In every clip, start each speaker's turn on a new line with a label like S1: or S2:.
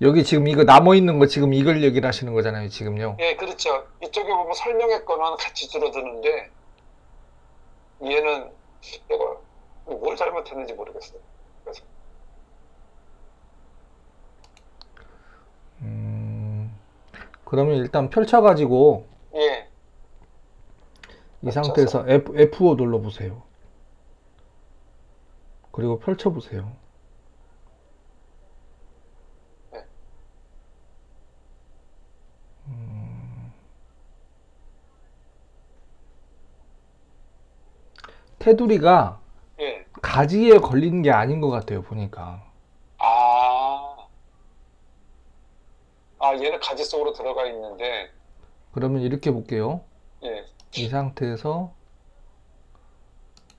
S1: 여기 지금 이거 남아있는 거 지금 이걸 얘기를 하시는 거잖아요, 지금요.
S2: 예, 그렇죠. 이쪽에 보면 설명의 거는 같이 줄어드는데 얘는 내가 뭘 잘못했는지 모르겠어요. 그래서
S1: 그러면 일단 펼쳐가지고
S2: 예,
S1: 이
S2: 펼쳐서
S1: 상태에서 F5 눌러보세요. 그리고 펼쳐보세요.
S2: 예,
S1: 테두리가
S2: 예.
S1: 가지에 걸리는 게 아닌 것 같아요, 보니까.
S2: 아, 얘는 가지 속으로 들어가 있는데
S1: 그러면 이렇게 볼게요.
S2: 예,
S1: 이 상태에서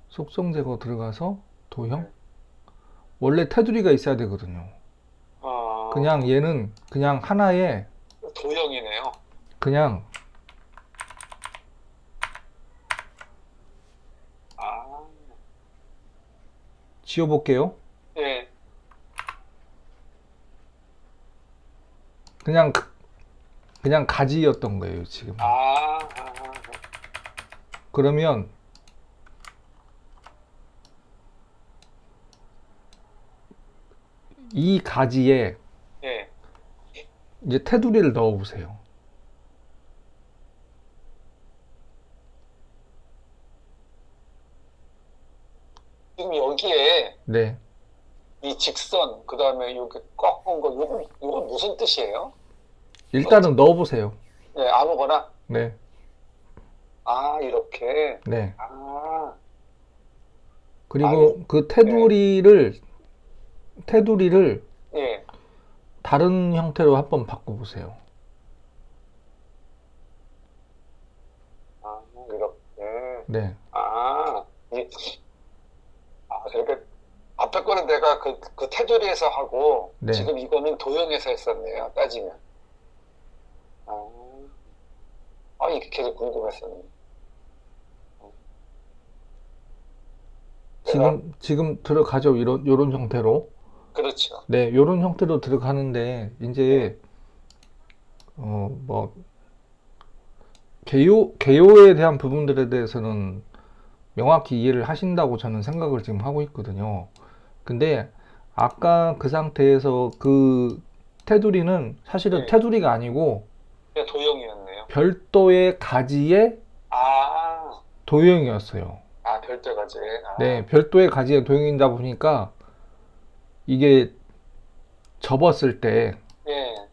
S1: 속성 제거 들어가서 도형?
S2: 예.
S1: 원래 테두리가 있어야 되거든요. 그냥 얘는 그냥 하나의
S2: 도형이네요.
S1: 그냥
S2: 아,
S1: 지워볼게요.
S2: 예,
S1: 그냥 그냥 가지였던 거예요, 지금. 그러면 이 가지에
S2: 예.
S1: 이제 테두리를 넣어 보세요.
S2: 지금 여기에
S1: 네.
S2: 이 직선, 그 다음에 여기 꺾은 거, 요건 무슨 뜻이에요?
S1: 일단은 넣어 보세요.
S2: 네, 아무거나.
S1: 네.
S2: 이렇게.
S1: 네.
S2: 아,
S1: 그리고 그 테두리를
S2: 예.
S1: 다른 형태로 한번 바꿔 보세요.
S2: 이렇게.
S1: 네.
S2: 이, 그렇게 앞에 거는 내가 그 테두리에서 하고
S1: 네.
S2: 지금 이거는 도형에서 했었네요. 따지면. 이게 계속 궁금했었네.
S1: 지금 들어가죠. 요런 형태로.
S2: 그렇죠.
S1: 네, 요런 형태로 들어가는데 이제 뭐 개요에 대한 부분들에 대해서는 명확히 이해를 하신다고 저는 생각을 지금 하고 있거든요. 근데 아까 그 상태에서 그 테두리는 사실은
S2: 네.
S1: 테두리가 아니고
S2: 그냥 도형이었네요.
S1: 별도의 가지의
S2: 아,
S1: 도형이었어요.
S2: 별도가지.
S1: 네, 별도의 가지의 도형이다 보니까 이게 접었을 때
S2: 예.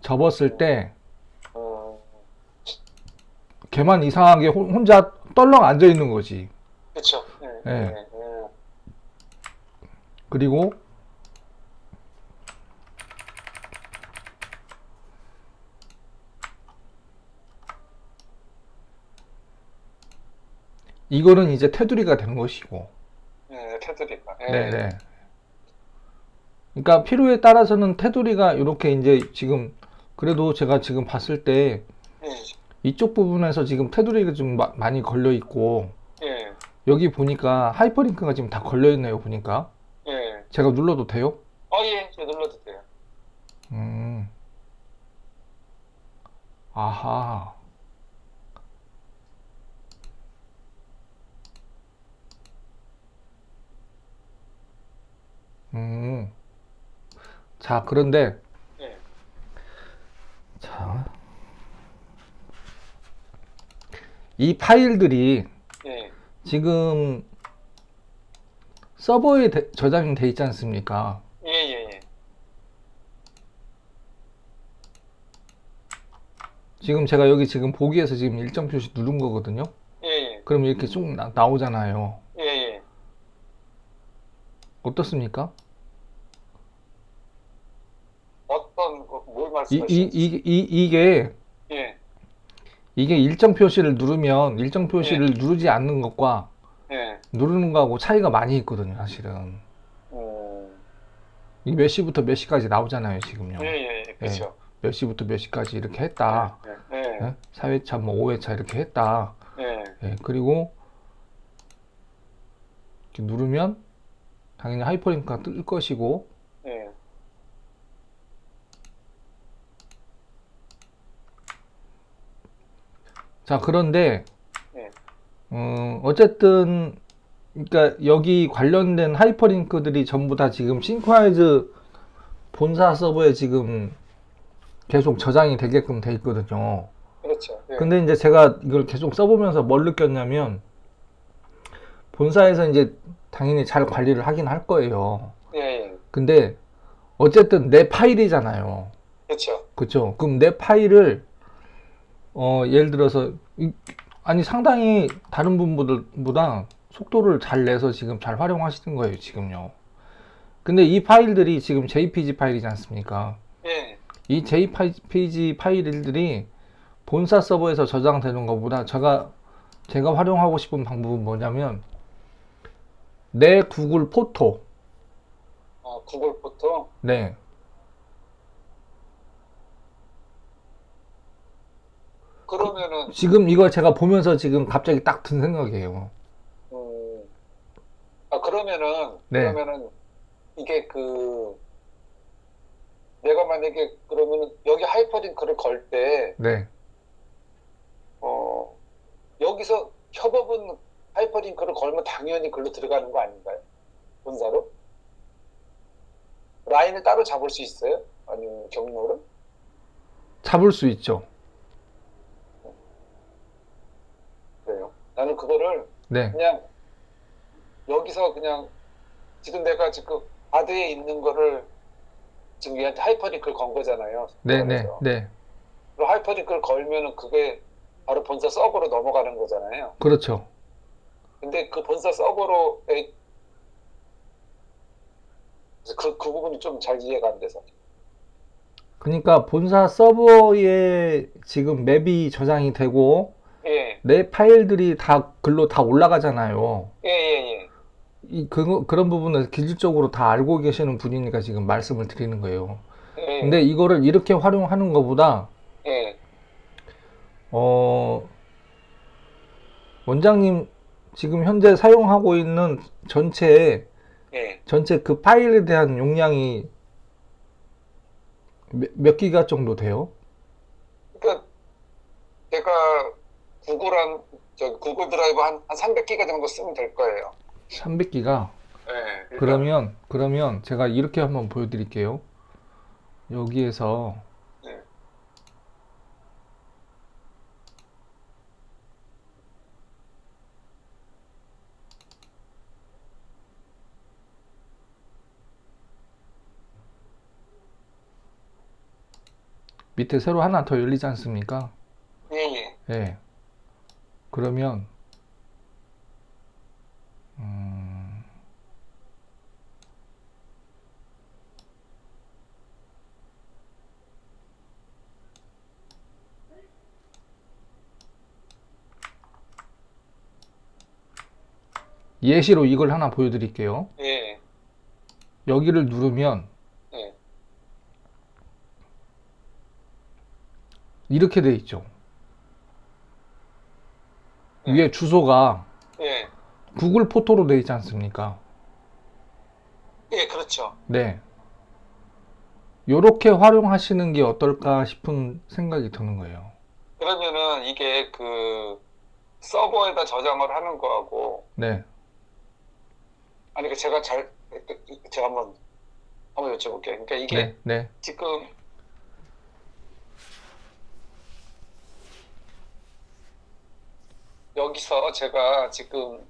S1: 접었을 때
S2: 음,
S1: 걔만 이상하게 혼자 떨렁 앉아 있는 거지.
S2: 그쵸.
S1: 네. 그리고 이거는 이제 테두리가 된 것이고.
S2: 테두리가.
S1: 네네. 그러니까 필요에 따라서는 테두리가 이렇게 이제 지금 그래도 제가 지금 봤을 때
S2: 예.
S1: 이쪽 부분에서 지금 테두리가 좀 많이 걸려 있고
S2: 예.
S1: 여기 보니까 하이퍼링크가 지금 다 걸려 있네요. 보니까
S2: 예.
S1: 제가 눌러도 돼요?
S2: 예. 저 눌러도 돼요.
S1: 음. 아하. 음. 자, 그런데
S2: 예.
S1: 자, 이 파일들이
S2: 예.
S1: 지금 서버에 저장이 돼 있지 않습니까?
S2: 예.
S1: 지금 제가 여기 지금 보기에서 지금 일정 표시 누른 거거든요.
S2: 예.
S1: 그럼 이렇게 쭉 나오잖아요.
S2: 예.
S1: 어떻습니까?
S2: 뭘 말씀하시는지.
S1: 이게
S2: 예.
S1: 일정 표시를 누르면 일정 표시를
S2: 예.
S1: 누르지 않는 것과
S2: 예.
S1: 누르는 거하고 차이가 많이 있거든요, 사실은. 이게 몇 시부터 몇 시까지 나오잖아요, 지금요.
S2: 그렇죠.
S1: 몇 시부터 몇 시까지 이렇게 했다.
S2: 예.
S1: 4회차, 뭐 5회차 이렇게 했다.
S2: 예.
S1: 그리고 이렇게 누르면 당연히 하이퍼링크가 뜰 것이고,
S2: 예,
S1: 자, 그런데,
S2: 예,
S1: 어쨌든, 그러니까 여기 관련된 하이퍼링크들이 전부 다 지금 싱크와이즈 본사 서버에 지금 계속 저장이 되게끔 돼 있거든요.
S2: 그렇죠. 예,
S1: 근데 이제 제가 이걸 계속 써보면서 뭘 느꼈냐면, 본사에서 이제 당연히 잘 관리를 하긴 할 거예요.
S2: 예, 예,
S1: 근데 어쨌든 내 파일이잖아요.
S2: 그렇죠.
S1: 그쵸? 그럼 내 파일을 예를 들어서 아니 상당히 다른 분들보다 속도를 잘 내서 지금 잘 활용하시는 거예요, 지금요. 근데 이 파일들이 지금 JPG 파일이지 않습니까?
S2: 예,
S1: 이 JPG 파일들이 본사 서버에서 저장되는 것보다 제가 활용하고 싶은 방법은 뭐냐면 내 구글 포토,
S2: 구글 포토.
S1: 네,
S2: 그러면은,
S1: 지금 이걸 제가 보면서 지금 갑자기 딱 든 생각이에요.
S2: 음, 그러면은,
S1: 네,
S2: 이게 내가 만약에 그러면은 여기 하이퍼링크를 걸 때,
S1: 네.
S2: 어, 여기서 협업은 하이퍼링크를 걸면 당연히 글로 들어가는 거 아닌가요? 본사로? 라인을 따로 잡을 수 있어요? 아니면 경로를?
S1: 잡을 수 있죠.
S2: 그래요. 나는 그거를
S1: 네,
S2: 그냥 여기서 그냥 지금 내가 지금 바드에 있는 거를 지금 얘한테 하이퍼링크를 건 거잖아요.
S1: 네, 네,
S2: 말해서.
S1: 네.
S2: 그리고 하이퍼링크를 걸면은 그게 바로 본사 서버로 넘어가는 거잖아요.
S1: 그렇죠.
S2: 근데 그 본사 서버로 그 부분이 좀 잘 이해가 안 돼서.
S1: 그러니까 본사 서버에 지금 맵이 저장이 되고
S2: 예,
S1: 내 파일들이 다 글로 다 올라가잖아요.
S2: 예, 예,
S1: 그런 부분을 기술적으로 다 알고 계시는 분이니까 지금 말씀을 드리는 거예요.
S2: 예,
S1: 근데
S2: 예,
S1: 이거를 이렇게 활용하는 것보다,
S2: 예,
S1: 어, 원장님 지금 현재 사용하고 있는
S2: 예.
S1: 전체 그 파일에 대한 용량이 몇 기가 정도 돼요?
S2: 그러니까 제가 구글 드라이브 한 300기가 정도 쓰면 될 거예요.
S1: 300기가?
S2: 예, 일단은.
S1: 그러면 제가 이렇게 한번 보여드릴게요. 여기에서
S2: 예,
S1: 밑에 새로 하나 더 열리지 않습니까?
S2: 예, 예.
S1: 예. 그러면 예시로 이걸 하나 보여드릴게요.
S2: 예,
S1: 여기를 누르면
S2: 예,
S1: 이렇게 돼 있죠.
S2: 예,
S1: 위에 주소가
S2: 예,
S1: 구글 포토로 돼 있지 않습니까?
S2: 예, 그렇죠.
S1: 네. 요렇게 활용하시는 게 어떨까 싶은 생각이 드는 거예요.
S2: 그러면은 이게 서버에다 저장을 하는 거하고,
S1: 네.
S2: 아니, 제가 한번 여쭤볼게요. 그러니까
S1: 네.
S2: 이게
S1: 네.
S2: 지금 여기서 제가 지금,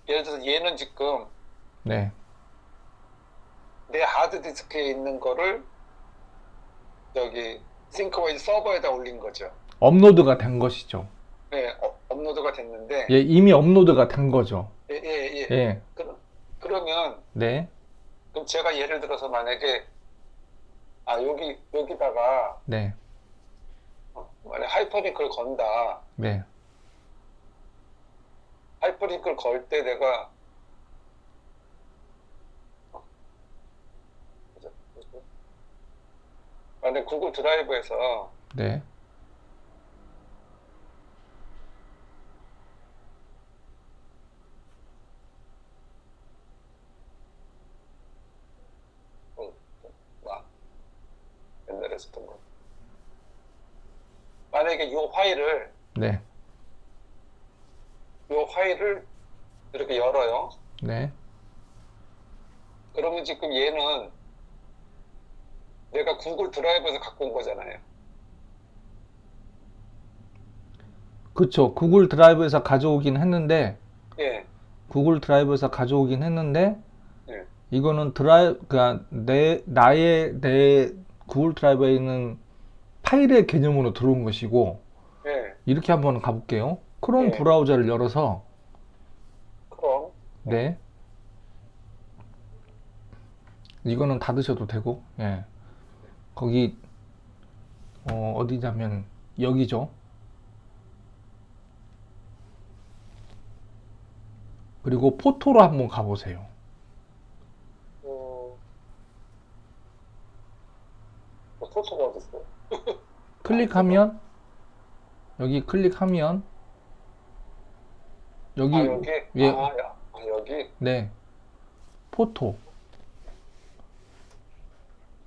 S2: 예를 들어서 얘는 지금
S1: 네.
S2: 내 하드디스크에 있는 거를 여기 싱크웨이즈 서버에다 올린 거죠.
S1: 업로드가 된 것이죠.
S2: 네, 업로드가 됐는데,
S1: 예, 이미 업로드가 된 거죠.
S2: 예, 예, 예.
S1: 예.
S2: 그러면,
S1: 네.
S2: 그럼 제가 예를 들어서 만약에, 여기다가,
S1: 네.
S2: 만약 하이퍼링크를 건다.
S1: 네.
S2: 하이퍼링크를 걸 때 내가, 만약 구글 드라이브에서,
S1: 네.
S2: 만약에 이 파일을
S1: 네,
S2: 이렇게 열어요.
S1: 네.
S2: 그러면 지금 얘는 내가 구글 드라이브에서 갖고 온 거잖아요.
S1: 그쵸. 구글 드라이브에서 가져오긴 했는데,
S2: 예, 예,
S1: 이거는 그니까 내 구글 드라이브에 있는 파일의 개념으로 들어온 것이고,
S2: 예,
S1: 이렇게 한번 가볼게요. 크롬
S2: 예.
S1: 브라우저를 열어서,
S2: 그럼,
S1: 네. 이거는 닫으셔도 되고, 예. 거기, 어디냐면, 여기죠. 그리고 포토로 한번 가보세요.
S2: 포토가 어딨어?
S1: 클릭하면, 여기 클릭하면, 여기,
S2: 아, 여기?
S1: 예,
S2: 여기?
S1: 네. 포토.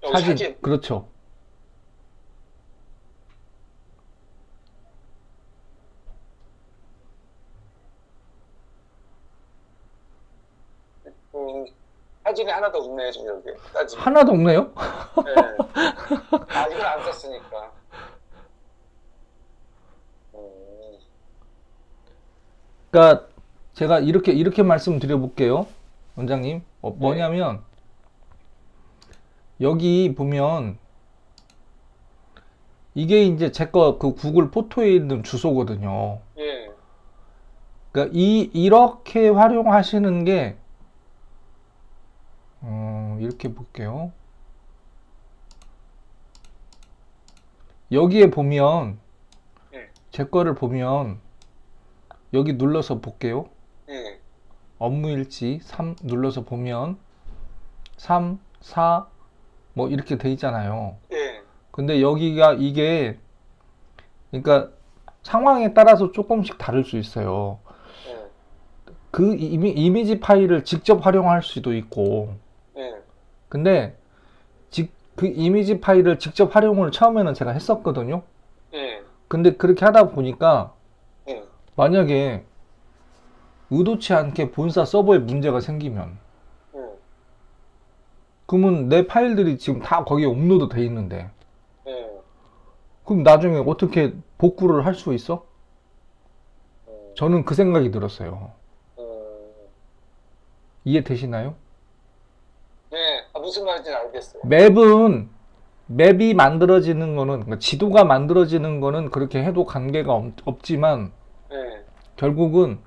S2: 여기
S1: 사진.
S2: 사진.
S1: 그렇죠.
S2: 사진이 하나도 없네, 지금 여기. 따지면.
S1: 하나도 없네요?
S2: 예. 아, 이걸 안 썼으니까. 음,
S1: 그러니까 제가 이렇게 말씀드려 볼게요. 원장님. 뭐냐면 여기 보면 이게 이제 제 거 그 구글 포토에 있는 주소거든요.
S2: 예,
S1: 그러니까 이렇게 활용하시는 게 이렇게 볼게요. 여기에 보면
S2: 예,
S1: 제 거를 보면 여기 눌러서 볼게요.
S2: 예,
S1: 업무일지 3 눌러서 보면 3, 4 뭐 이렇게 돼 있잖아요.
S2: 예,
S1: 근데 여기가 이게 그러니까 상황에 따라서 조금씩 다를 수 있어요.
S2: 예,
S1: 그 이미지 파일을 직접 활용할 수도 있고
S2: 예,
S1: 근데 그 이미지 파일을 직접 활용을 처음에는 제가 했었거든요.
S2: 예,
S1: 근데 그렇게 하다 보니까
S2: 예,
S1: 만약에 의도치 않게 본사 서버에 문제가 생기면
S2: 예.
S1: 그러면 내 파일들이 지금 다 거기에 업로드 돼 있는데
S2: 예.
S1: 그럼 나중에 어떻게 복구를 할 수 있어? 저는 그 생각이 들었어요. 이해되시나요?
S2: 예, 무슨 말인지 알겠어요.
S1: 맵이 만들어지는 거는 그러니까 지도가 만들어지는 거는 그렇게 해도 관계가 없지만
S2: 예,
S1: 결국은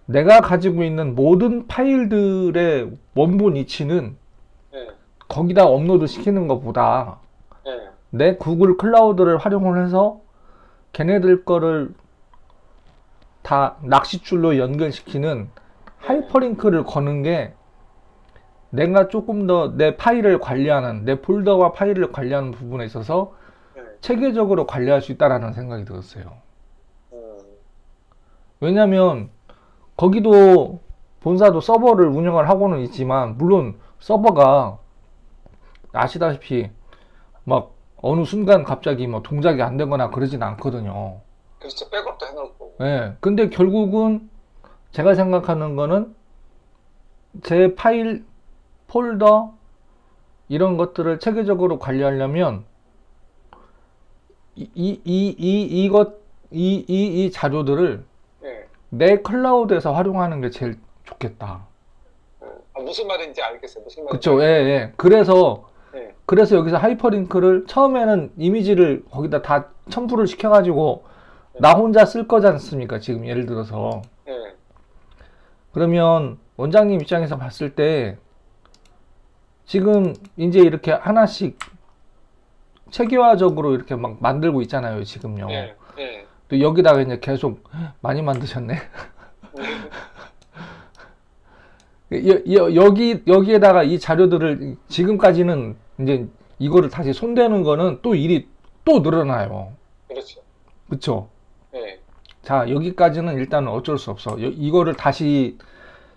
S1: 내가 가지고 있는 모든 파일들의 원본 위치는
S2: 예,
S1: 거기다 업로드 시키는 것보다
S2: 예,
S1: 내 구글 클라우드를 활용을 해서 걔네들 거를 다 낚싯줄로 연결시키는 하이퍼링크를 거는 게 내가 조금 더 내 파일을 관리하는 내 폴더와 파일을 관리하는 부분에 있어서
S2: 예.
S1: 체계적으로 관리할 수 있다라는 생각이 들었어요.
S2: 음,
S1: 왜냐면 거기도 본사도 서버를 운영을 하고는 있지만 물론 서버가 아시다시피 막 어느 순간 갑자기 뭐 동작이 안 되거나 그러진 않거든요.
S2: 그렇죠. 백업도 해놓을 거고.
S1: 예. 근데 결국은 제가 생각하는 거는 제 파일, 폴더 이런 것들을 체계적으로 관리하려면 이 자료들을
S2: 예,
S1: 내 클라우드에서 활용하는 게 제일 좋겠다.
S2: 예. 무슨 말인지 알겠어요. 무슨 말인지.
S1: 그쵸? 예, 예. 그래서
S2: 예,
S1: 여기서 하이퍼링크를 처음에는 이미지를 거기다 다 첨부를 시켜가지고 나 혼자 쓸 거지 않습니까? 지금 예를 들어서.
S2: 예,
S1: 그러면 원장님 입장에서 봤을 때 지금 이제 이렇게 하나씩 체계화적으로 이렇게 막 만들고 있잖아요, 지금요.
S2: 예, 예.
S1: 또 여기다가 이제 계속 많이 만드셨네. 여기에다가 이 자료들을 지금까지는 이제 이거를 다시 손대는 거는 또 일이 또 늘어나요.
S2: 그렇죠.
S1: 그쵸?
S2: 예,
S1: 자, 여기까지는 일단은 어쩔 수 없어. 이거를 다시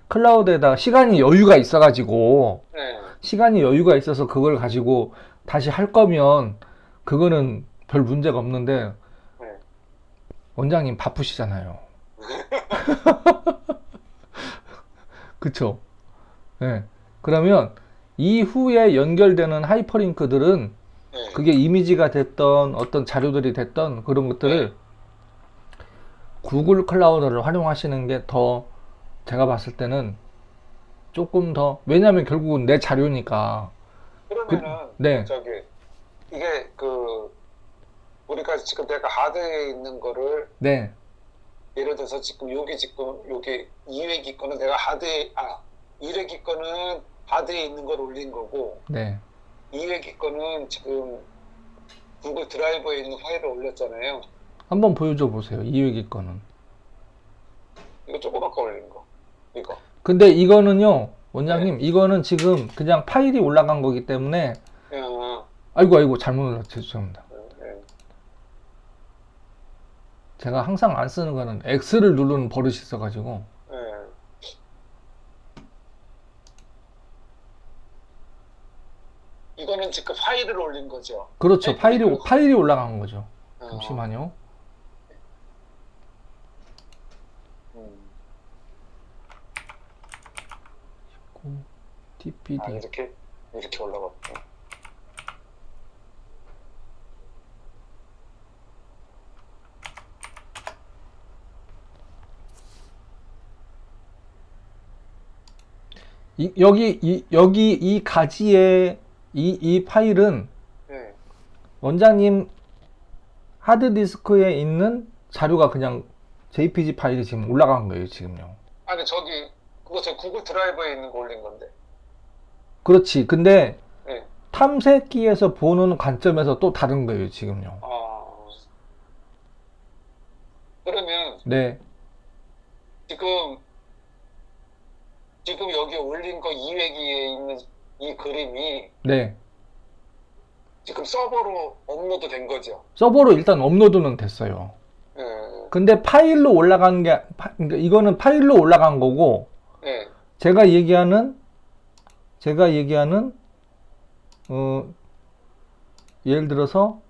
S1: 클라우드에다 시간이 여유가 있어가지고
S2: 예,
S1: 시간이 여유가 있어서 그걸 가지고 다시 할 거면 그거는 별 문제가 없는데
S2: 예.
S1: 원장님 바쁘시잖아요. 그쵸? 네. 그러면 이후에 연결되는 하이퍼링크들은
S2: 네.
S1: 그게 이미지가 됐던 어떤 자료들이 됐던 그런 것들을 구글 클라우드를 활용하시는 게 더 제가 봤을 때는 조금 더, 왜냐면 결국은 내 자료니까.
S2: 그러면은
S1: 네,
S2: 저기 이게 그 우리가 지금 내가 하드에 있는 거를
S1: 네,
S2: 예를 들어서 지금 여기 2회기 거는 내가 하드에 1회기 거는 하드에 있는 걸 올린 거고
S1: 네.
S2: 2회기 거는 지금 구글 드라이브에 있는 파일을 올렸잖아요.
S1: 한번 보여줘 보세요. 이회기 거는.
S2: 이거 조그맣게 올린 거. 이거.
S1: 근데 이거는요,
S2: 네.
S1: 원장님, 이거는 지금 그냥 파일이 올라간 거기 때문에,
S2: 어,
S1: 아이고, 잘못 눌렀죠. 죄송합니다.
S2: 네.
S1: 제가 항상 안 쓰는 거는 X를 누르는 버릇이 있어가지고.
S2: 네. 이거는 지금 파일을 올린 거죠.
S1: 그렇죠.
S2: 하이퍼링크를.
S1: 파일이 올라간 거죠.
S2: 어,
S1: 잠시만요.
S2: 음.
S1: TPD.
S2: 이렇게 올라갔고.
S1: 여기 이 가지의 이 파일은
S2: 네.
S1: 원장님 하드디스크에 있는 자료가 그냥 JPG 파일이 지금 올라간 거예요, 지금요.
S2: 아니 그거 저 구글 드라이브에 있는 거 올린 건데.
S1: 그렇지. 근데
S2: 네.
S1: 탐색기에서 보는 관점에서 또 다른 거예요, 지금요.
S2: 그러면
S1: 네,
S2: 지금 여기 올린 거 2회기에 있는 이 그림이
S1: 네.
S2: 지금 서버로 업로드 된 거죠.
S1: 서버로 일단 업로드는 됐어요.
S2: 네.
S1: 근데 파일로 올라간 그러니까 이거는 파일로 올라간 거고,
S2: 네.
S1: 제가 얘기하는, 예를 들어서,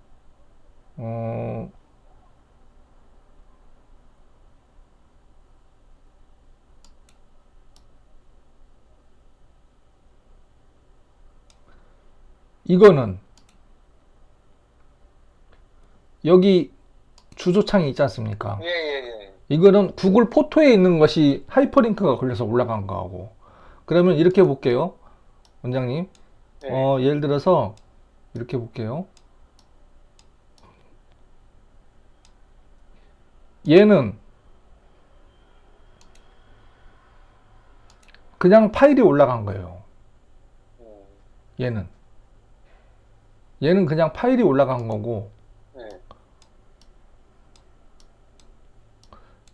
S1: 이거는, 여기 주소창이 있지 않습니까?
S2: 예, 예, 예.
S1: 이거는 구글 포토에 있는 것이 하이퍼링크가 걸려서 올라간 거하고. 그러면 이렇게 볼게요. 원장님.
S2: 네.
S1: 예를 들어서, 이렇게 볼게요. 얘는 그냥 파일이 올라간 거예요.
S2: 음,
S1: 얘는 그냥 파일이 올라간 거고,
S2: 네.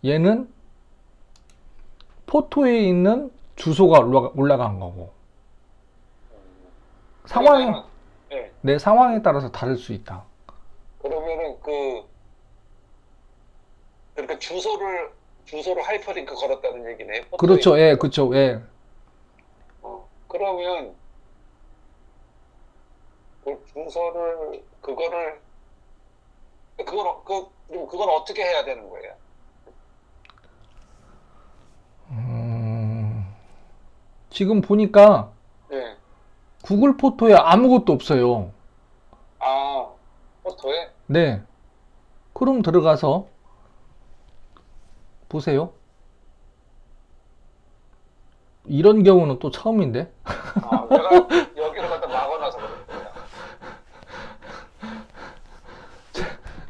S1: 얘는 포토에 있는 주소가 올라간 거고.
S2: 그러면은, 네.
S1: 내 상황에 따라서 다를 수 있다.
S2: 그러면은 그러니까 주소로 하이퍼링크 걸었다는 얘기네. 포토에
S1: 그렇죠.
S2: 있는
S1: 예,
S2: 거.
S1: 그렇죠. 예.
S2: 그러면 그 주소를 그건 어떻게 해야 되는 거예요?
S1: 지금 보니까
S2: 네.
S1: 구글 포토에 아무것도 없어요.
S2: 포토에?
S1: 네. 그럼 들어가서 보세요. 이런 경우는 또 처음인데?
S2: 내가 여기를 갖다 막아놔서 그렇구나.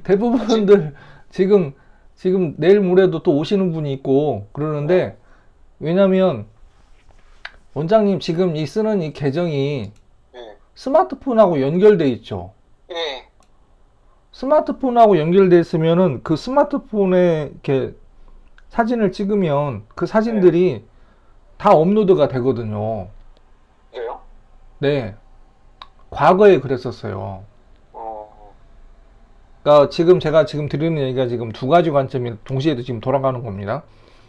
S1: 대부분들 지금 내일 모레도 또 오시는 분이 있고 그러는데, 왜냐면 원장님 지금 쓰는 이 계정이
S2: 네.
S1: 스마트폰하고 연결돼 있죠.
S2: 예.
S1: 스마트폰하고 연결돼 있으면은 그 스마트폰에 이렇게 사진을 찍으면 그 사진들이 다 업로드가 되거든요.
S2: 그래요?
S1: 네. 과거에 그랬었어요.
S2: 어,
S1: 그러니까 제가 드리는 얘기가 지금 두 가지 관점이 동시에 지금 돌아가는 겁니다.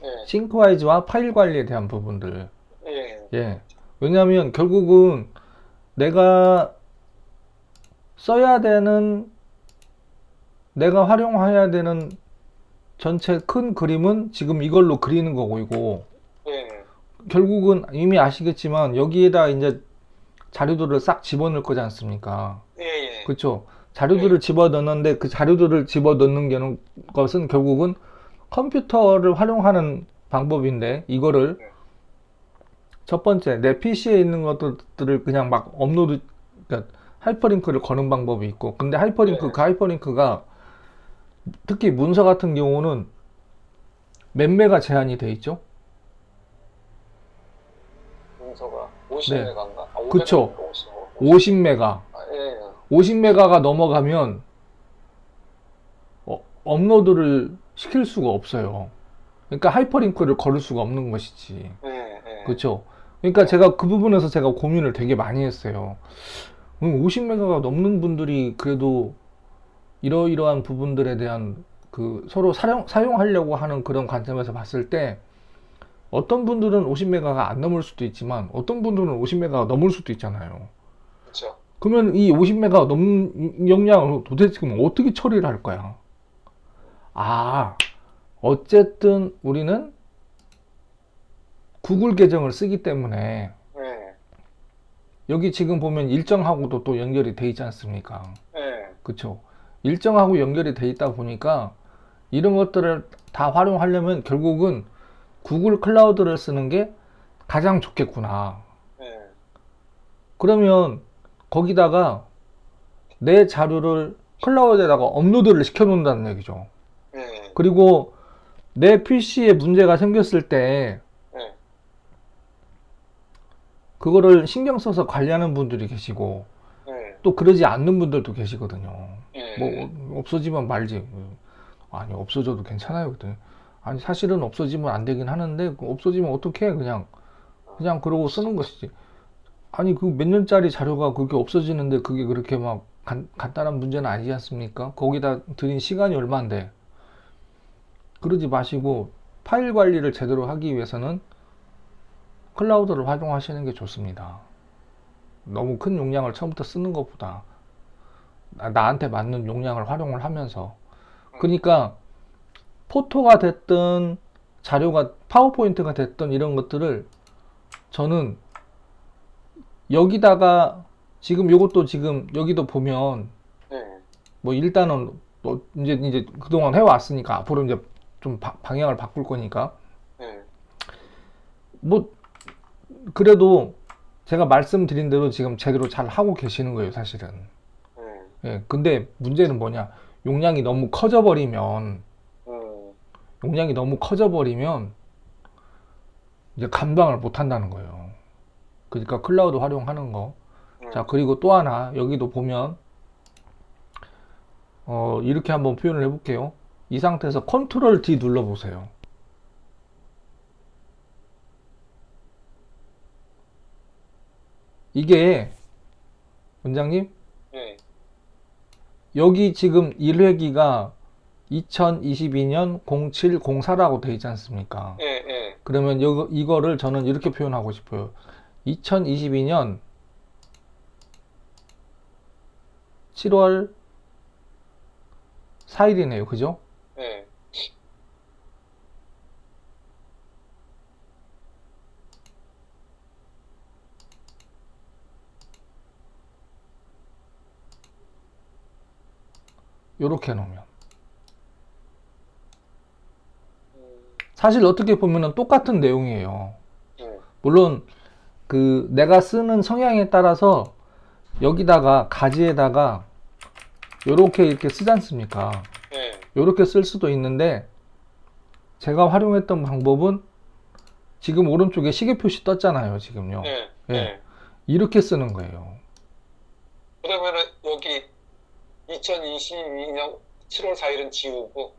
S2: 예.
S1: 싱크와이즈와 파일 관리에 대한 부분들.
S2: 예.
S1: 예. 왜냐하면 결국은 내가 써야 되는, 내가 활용해야 되는 전체 큰 그림은 지금 이걸로 그리는 거고,
S2: 예,
S1: 결국은 이미 아시겠지만 여기에다 이제 자료들을 싹 집어넣을 거지 않습니까?
S2: 예, 예,
S1: 그렇죠?
S2: 예,
S1: 자료들을 집어넣는데 그 자료들을 집어넣는 것은 결국은 컴퓨터를 활용하는 방법인데, 이거를
S2: 예,
S1: 첫 번째 내 PC에 있는 것들을 그냥 막 업로드, 그러니까 하이퍼링크를 거는 방법이 있고, 근데
S2: 예.
S1: 그 하이퍼링크가 특히 문서 같은 경우는 몇 메가 제한이 돼 있죠?
S2: 문서가
S1: 네,
S2: 50메가인가? 아, 5 0 0
S1: 그쵸.
S2: 가 50,
S1: 50메가.
S2: 아, 예,
S1: 50메가가 넘어가면 업로드를 시킬 수가 없어요. 그러니까 하이퍼링크를 걸을 수가 없는 것이지.
S2: 예, 예,
S1: 그렇죠? 그러니까
S2: 예,
S1: 제가 그 부분에서 제가 고민을 되게 많이 했어요. 50메가가 넘는 분들이 그래도 이러이러한 부분들에 대한 그 서로 사용하려고 하는 그런 관점에서 봤을 때, 어떤 분들은 50메가가 안 넘을 수도 있지만 어떤 분들은 50메가가 넘을 수도 있잖아요.
S2: 그렇죠.
S1: 그러면 이 50메가 넘는 용량을 도대체 지금 어떻게 처리를 할 거야? 아, 어쨌든 우리는 구글 계정을 쓰기 때문에
S2: 예,
S1: 여기 지금 보면 일정하고도 또 연결이 돼 있지 않습니까?
S2: 예,
S1: 그쵸? 일정하고 연결이 돼 있다 보니까 이런 것들을 다 활용하려면 결국은 구글 클라우드를 쓰는 게 가장 좋겠구나.
S2: 예,
S1: 그러면 거기다가 내 자료를 클라우드에다가 업로드를 시켜 놓는다는 얘기죠.
S2: 예,
S1: 그리고 내 PC에 문제가 생겼을 때
S2: 예,
S1: 그거를 신경 써서 관리하는 분들이 계시고,
S2: 예,
S1: 또 그러지 않는 분들도 계시거든요. 뭐
S2: 예,
S1: 없어지면 말지. 아니, 없어져도 괜찮아요. 그때. 아니, 사실은 없어지면 안 되긴 하는데 없어지면 어떻게 해? 그냥 그러고 쓰는 것이지. 아니, 그 몇 년짜리 자료가 그렇게 없어지는데 그게 그렇게 막 간단한 문제는 아니지 않습니까? 거기다 들인 시간이 얼마인데. 그러지 마시고 파일 관리를 제대로 하기 위해서는 클라우드를 활용하시는 게 좋습니다. 너무 큰 용량을 처음부터 쓰는 것보다 나한테 맞는 용량을 활용을 하면서. 그러니까 포토가 됐든 자료가 파워포인트가 됐든 이런 것들을 저는 여기다가 지금 요것도 지금 여기도 보면
S2: 예,
S1: 뭐 일단은 뭐 이제 그동안 해왔으니까 앞으로 이제 좀 방향을 바꿀 거니까
S2: 예,
S1: 뭐 그래도 제가 말씀드린 대로 지금 제대로 잘 하고 계시는 거예요, 사실은.
S2: 예,
S1: 예, 근데 문제는 뭐냐? 용량이 너무 커져버리면
S2: 음,
S1: 용량이 너무 커져버리면 이제 감당을 못 한다는 거예요. 그러니까 클라우드 활용하는 거. 자, 그리고 또 하나 여기도 보면 이렇게 한번 표현을 해볼게요. 이 상태에서 컨트롤 D 눌러보세요. 이게 원장님,
S2: 예,
S1: 여기 지금 1회기가 2022년 0704라고 되어 있지 않습니까?
S2: 예, 예,
S1: 그러면 이거를 저는 이렇게 표현하고 싶어요. 2022년 7월 4일이네요. 그죠?
S2: 예,
S1: 요렇게 놓으면.
S2: 음,
S1: 사실 어떻게 보면 똑같은 내용이에요.
S2: 예,
S1: 물론 그 내가 쓰는 성향에 따라서 여기다가 가지에다가 요렇게 이렇게 쓰지 않습니까?
S2: 예,
S1: 요렇게 쓸 수도 있는데 제가 활용했던 방법은 지금 오른쪽에 시계 표시 떴잖아요. 지금요.
S2: 예,
S1: 예.
S2: 예.
S1: 이렇게 쓰는 거예요.
S2: 그러면은 여기 2022년 7월 4일은 지우고,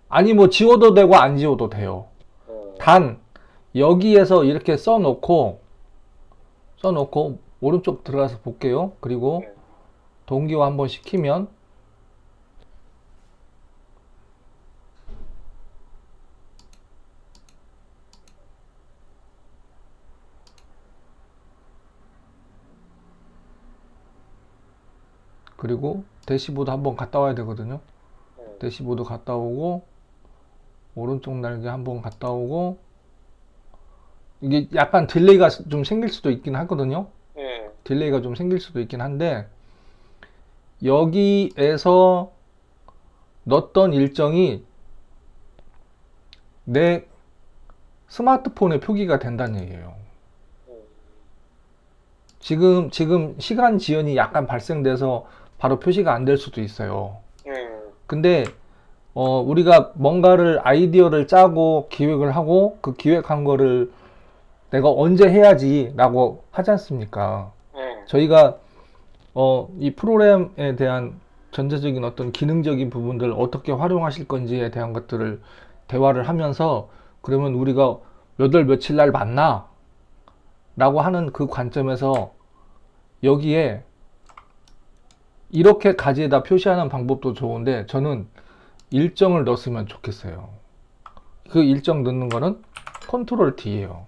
S1: 아니 뭐 지워도 되고 안 지워도 돼요.
S2: 음,
S1: 단 여기에서 이렇게 써놓고 오른쪽 들어가서 볼게요. 그리고
S2: 예,
S1: 동기화 한번 시키면 그리고 대시보드 한번 갔다 와야 되거든요.
S2: 예,
S1: 대시보드 갔다 오고 오른쪽 날개 한번 갔다 오고, 이게 약간 딜레이가 좀 생길 수도 있긴 하거든요.
S2: 예.
S1: 딜레이가 좀 생길 수도 있긴 한데, 여기에서 넣었던 일정이 내 스마트폰에 표기가 된다는 얘기예요.
S2: 음,
S1: 지금 시간 지연이 약간 발생돼서 바로 표시가 안 될 수도 있어요.
S2: 예.
S1: 근데 우리가 뭔가를 아이디어를 짜고 기획을 하고 그 기획한 거를 내가 언제 해야지 라고 하지 않습니까?
S2: 예.
S1: 저희가 이 프로그램에 대한 전체적인 어떤 기능적인 부분들 어떻게 활용하실 건지에 대한 것들을 대화를 하면서, 그러면 우리가 몇 월 며칠 날 만나 라고 하는 그 관점에서 여기에 이렇게 가지에다 표시하는 방법도 좋은데, 저는 일정을 넣었으면 좋겠어요. 그 일정 넣는 거는 컨트롤 D예요.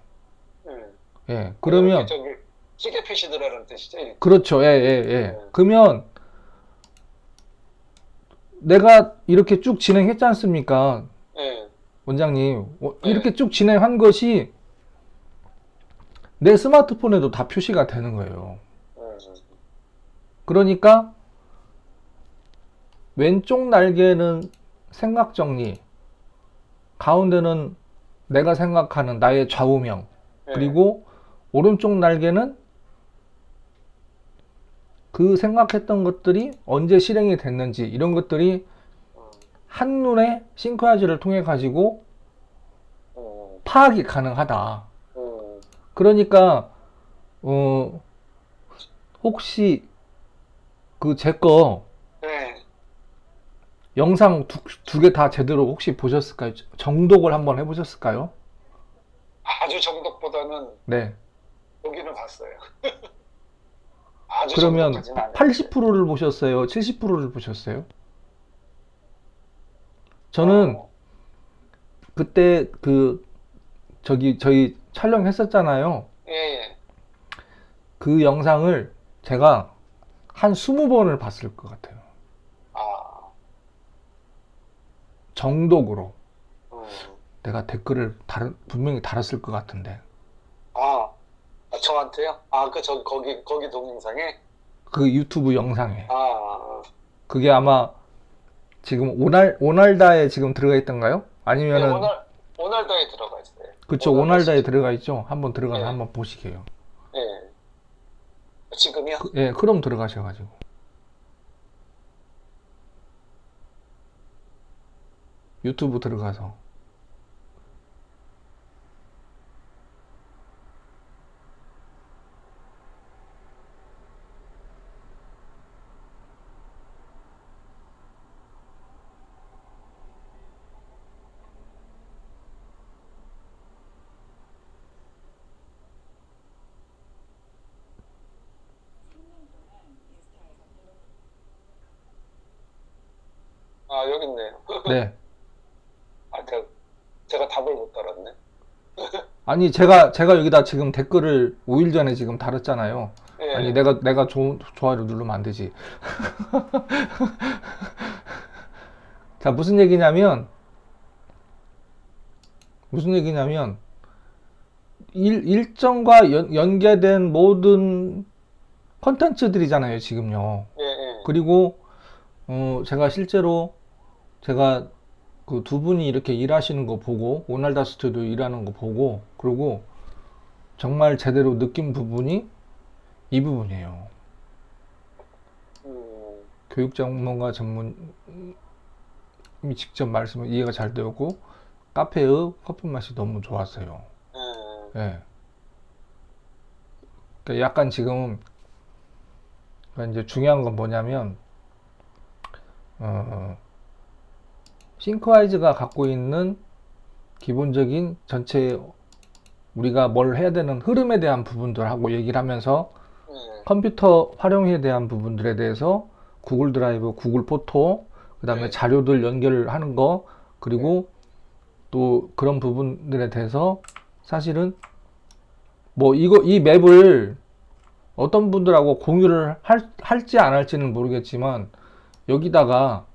S1: 예, 그러면
S2: 이렇게 저기 시계 표시들하는 뜻이죠. 이렇게.
S1: 그렇죠. 예, 예, 예. 그러면 내가 이렇게 쭉 진행했지 않습니까?
S2: 예.
S1: 원장님,
S2: 네.
S1: 이렇게 쭉 진행한 것이 내 스마트폰에도 다 표시가 되는 거예요. 그러니까 왼쪽 날개는 생각 정리, 가운데는 내가 생각하는 나의 좌우명,
S2: 예.
S1: 그리고 오른쪽 날개는 그 생각했던 것들이 언제 실행이 됐는지 이런 것들이 한눈에 싱크하지를 통해 가지고 파악이 가능하다. 그러니까 혹시 그 제 거
S2: 네.
S1: 영상 두 개 다 제대로 혹시 보셨을까요? 정독을 한번 해보셨을까요?
S2: 아주 정독보다는
S1: 네.
S2: 보기는 봤어요. 아주
S1: 그러면
S2: 정독하지는 않았는데.
S1: 80%를 보셨어요? 70%를 보셨어요? 저는 그때 저희 촬영했었잖아요.
S2: 예, 예.
S1: 그 영상을 제가 한 20번을 봤을 것 같아요.
S2: 아,
S1: 정독으로.
S2: 음.
S1: 내가 댓글을 분명히 달았을 것 같은데.
S2: 아, 저한테요? 거기 동영상에?
S1: 그 유튜브 영상에.
S2: 아,
S1: 그게 아마 지금 오날다에 지금 들어가 있던가요?
S2: 네,
S1: 아니면은,
S2: 오날더에 들어가 있어요.
S1: 그쵸, 오날다에 들어가 있죠? 한번 들어가서
S2: 네.
S1: 한번 보시게요.
S2: 예. 지금이요?
S1: 예, 크롬 들어가셔가지고. 유튜브 들어가서.
S2: 아, 여기 있네요.
S1: 네.
S2: 아, 제가 답을 못 달았네.
S1: 아니, 제가 여기다 지금 댓글을 5일 전에 지금 달았잖아요.
S2: 예.
S1: 아니, 내가 좋아요 누르면 안 되지. 자, 무슨 얘기냐면, 일정과 연계된 모든 컨텐츠들이잖아요, 지금요.
S2: 예, 예.
S1: 그리고, 제가 실제로, 제가 그 두 분이 이렇게 일하시는 거 보고, 오날다 스튜디오 일하는 거 보고, 그리고 정말 제대로 느낀 부분이 이 부분이에요. 교육 전문가 전문이 직접 말씀을 이해가 잘 되었고, 카페의 커피 맛이 너무 좋았어요. 예. 그러니까 약간 지금, 그러니까 이제 중요한 건 뭐냐면, 싱크와이즈가 갖고 있는 기본적인 전체 우리가 뭘 해야 되는 흐름에 대한 부분들하고 얘기를 하면서 컴퓨터 활용에 대한 부분들에 대해서 구글 드라이브, 구글 포토, 그 다음에 자료들 연결을 하는 거, 그리고 또 그런 부분들에 대해서 사실은 뭐 이 맵을 어떤 분들하고 공유를 할지 안 할지는 모르겠지만, 여기다가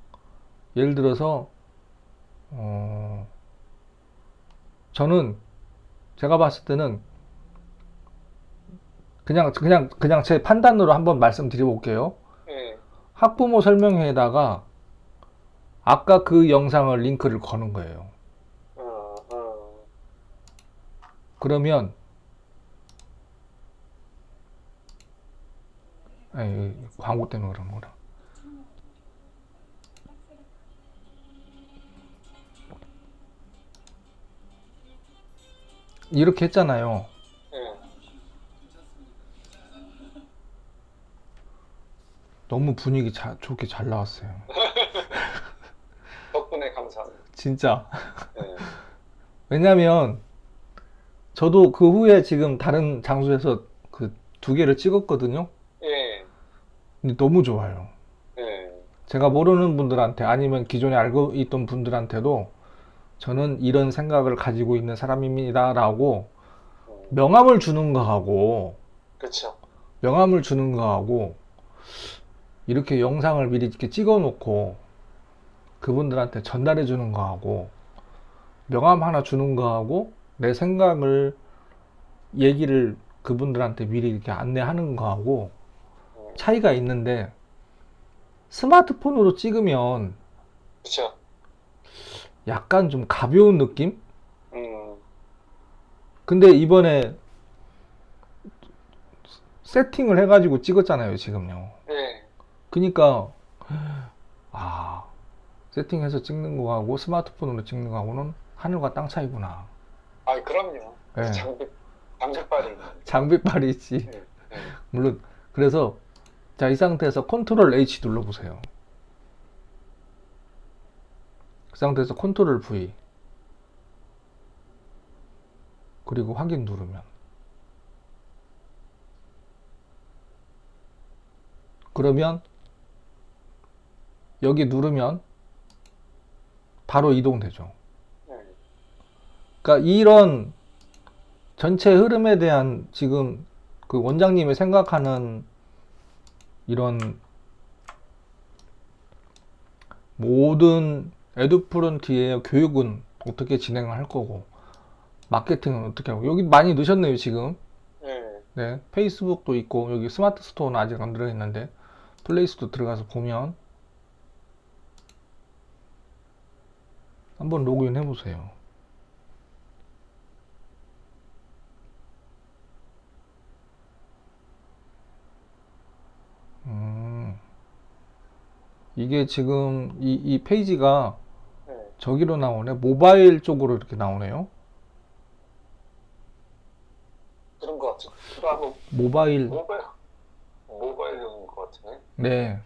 S1: 예를 들어서 저는 제가 봤을 때는 그냥 제 판단으로 한번 말씀드려 볼게요.
S2: 예.
S1: 학부모 설명회에다가 아까 그 영상을 링크를 거는 거예요.
S2: 어.
S1: 그러면 광고 때문에 그런 거라. 이렇게 했잖아요.
S2: 예.
S1: 너무 분위기 좋게 잘 나왔어요.
S2: 덕분에 감사합니다.
S1: 진짜.
S2: 예.
S1: 왜냐면 저도 그 후에 지금 다른 장소에서 그 두 개를 찍었거든요.
S2: 예.
S1: 근데 너무 좋아요.
S2: 예.
S1: 제가 모르는 분들한테 아니면 기존에 알고 있던 분들한테도 저는 이런 생각을 가지고 있는 사람입니다라고 명함을 주는 거하고
S2: 그렇죠.
S1: 명함을 주는 거하고 이렇게 영상을 미리 이렇게 찍어 놓고 그분들한테 전달해 주는 거하고 명함 하나 주는 거하고 내 생각을 얘기를 그분들한테 미리 이렇게 안내하는 거하고 차이가 있는데 스마트폰으로 찍으면
S2: 그렇죠.
S1: 약간 좀 가벼운 느낌?
S2: 음.
S1: 근데 이번에 세팅을 해가지고 찍었잖아요, 지금요.
S2: 예.
S1: 그니까, 아, 세팅해서 찍는 거하고 스마트폰으로 찍는 거하고는 하늘과 땅 차이구나.
S2: 아, 그럼요.
S1: 예.
S2: 장비빨이.
S1: 장비빨이 있지.
S2: 예. 예.
S1: 물론, 그래서, 자, 이 상태에서 컨트롤 H 눌러보세요. 그 상태에서 컨트롤 V. 그리고 확인 누르면. 그러면, 여기 누르면, 바로 이동되죠.
S2: 예.
S1: 그러니까 이런 전체 흐름에 대한 지금 그 원장님이 생각하는 이런 모든 에듀프론티의 교육은 어떻게 진행을 할 거고 마케팅은 어떻게 하고 여기 많이 넣으셨네요 지금.
S2: 예.
S1: 네, 페이스북도 있고 여기 스마트 스토어는 아직 안 들어있는데 플레이스토어 들어가서 보면 한번 로그인 해보세요. 이게 지금 이 페이지가
S2: 예.
S1: 저기로 나오네. 모바일 쪽으로 이렇게 나오네요.
S2: 그런 것 같죠. 그러고
S1: 모바일.
S2: 모바일인 것 같으네.
S1: 네.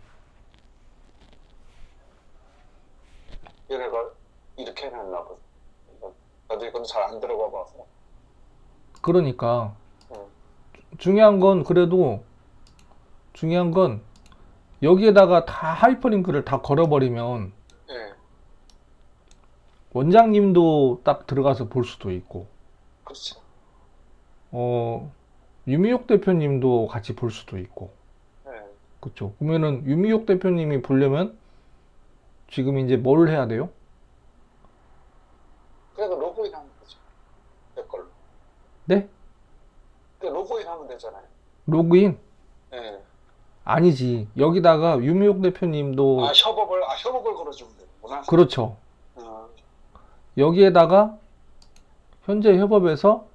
S2: 얘네가 이렇게 해놨나 보다. 나도 이건 잘 안 들어가 봐서.
S1: 그러니까
S2: 응.
S1: 중요한 건 그래도 중요한 건 여기에다가 다 하이퍼링크를 다 걸어버리면
S2: 예.
S1: 원장님도 딱 들어가서 볼 수도 있고
S2: 그렇죠.
S1: 유미옥 대표님도 같이 볼 수도 있고
S2: 예.
S1: 그렇죠. 그러면은 유미옥 대표님이 보려면 지금 이제 뭘 해야 돼요?
S2: 그래도 로그인 하면 되죠. 내 걸로.
S1: 네?
S2: 로그인 하면 되잖아요.
S1: 로그인?
S2: 예.
S1: 아니지. 여기다가 유미옥 대표님도
S2: 협업을 걸어주면 되는구나.
S1: 그렇죠.
S2: 어.
S1: 여기에다가 현재 협업에서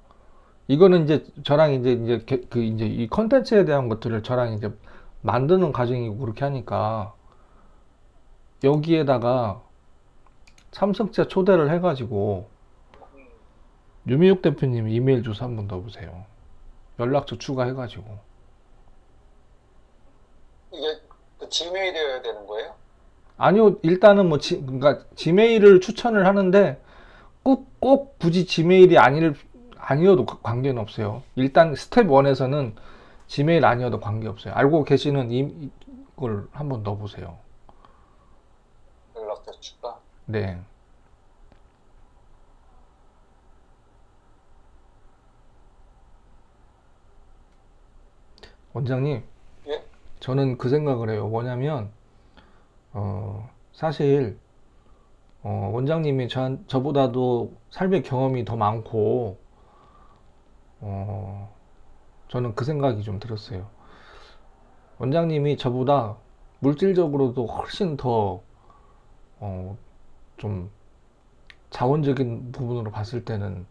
S1: 이거는 이제 저랑 이제 이 컨텐츠에 대한 것들을 저랑 이제 만드는 과정이고 그렇게 하니까 여기에다가 참석자 초대를 해가지고 유미옥 대표님 이메일 주소 한번 넣어보세요. 연락처 추가해가지고.
S2: 이게 그 지메일이어야 되는 거예요?
S1: 아니요, 일단은 그러니까 지메일을 추천을 하는데 꼭 굳이 지메일이 아니어도 관계는 없어요. 일단 스텝 1에서는 지메일 아니어도 관계없어요. 알고 계시는 이걸 한번 넣어보세요.
S2: 연락처 추가.
S1: 네. 원장님,
S2: 예?
S1: 저는 그 생각을 해요. 뭐냐면, 사실, 원장님이 저보다도 삶의 경험이 더 많고, 어, 저는 그 생각이 좀 들었어요. 원장님이 저보다 물질적으로도 훨씬 더, 어, 좀 자원적인 부분으로 봤을 때는,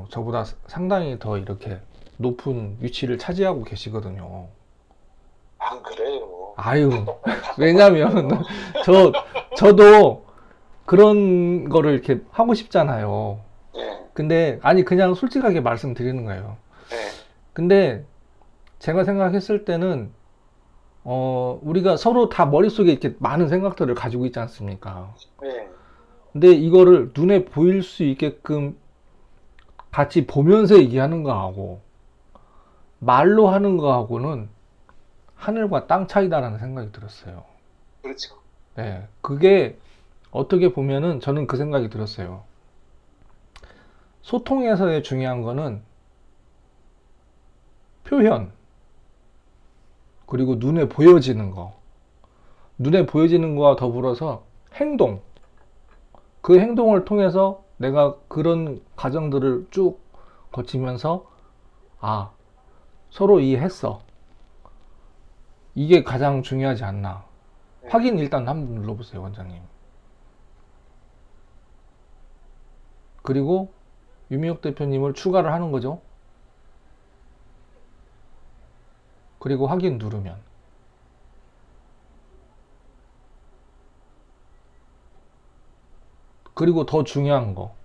S1: 저보다 상당히 더 이렇게 높은 위치를 차지하고 계시거든요.
S2: 안 그래요.
S1: 아유,
S2: 다
S1: 왜냐면,
S2: 똑같아요.
S1: 저, 저도 그런 거를 이렇게 하고 싶잖아요.
S2: 예,
S1: 근데, 아니, 그냥 솔직하게 말씀드리는 거예요.
S2: 예,
S1: 근데 제가 생각했을 때는, 우리가 서로 다 머릿속에 이렇게 많은 생각들을 가지고 있지 않습니까?
S2: 예.
S1: 근데 이거를 눈에 보일 수 있게끔 같이 보면서 얘기하는 거하고, 말로 하는 거하고는 하늘과 땅 차이다라는 생각이 들었어요.
S2: 그렇죠.
S1: 네. 그게 어떻게 보면은 저는 그 생각이 들었어요. 소통에서의 중요한 거는 표현, 그리고 눈에 보여지는 거. 눈에 보여지는 거와 더불어서 행동. 그 행동을 통해서 내가 그런 과정들을 쭉 거치면서, 아, 서로 이해했어. 이게 가장 중요하지 않나.
S2: 예.
S1: 확인 일단 한번 눌러보세요, 원장님. 그리고 유미옥 대표님을 추가를 하는 거죠. 그리고 확인 누르면. 그리고 더 중요한 거.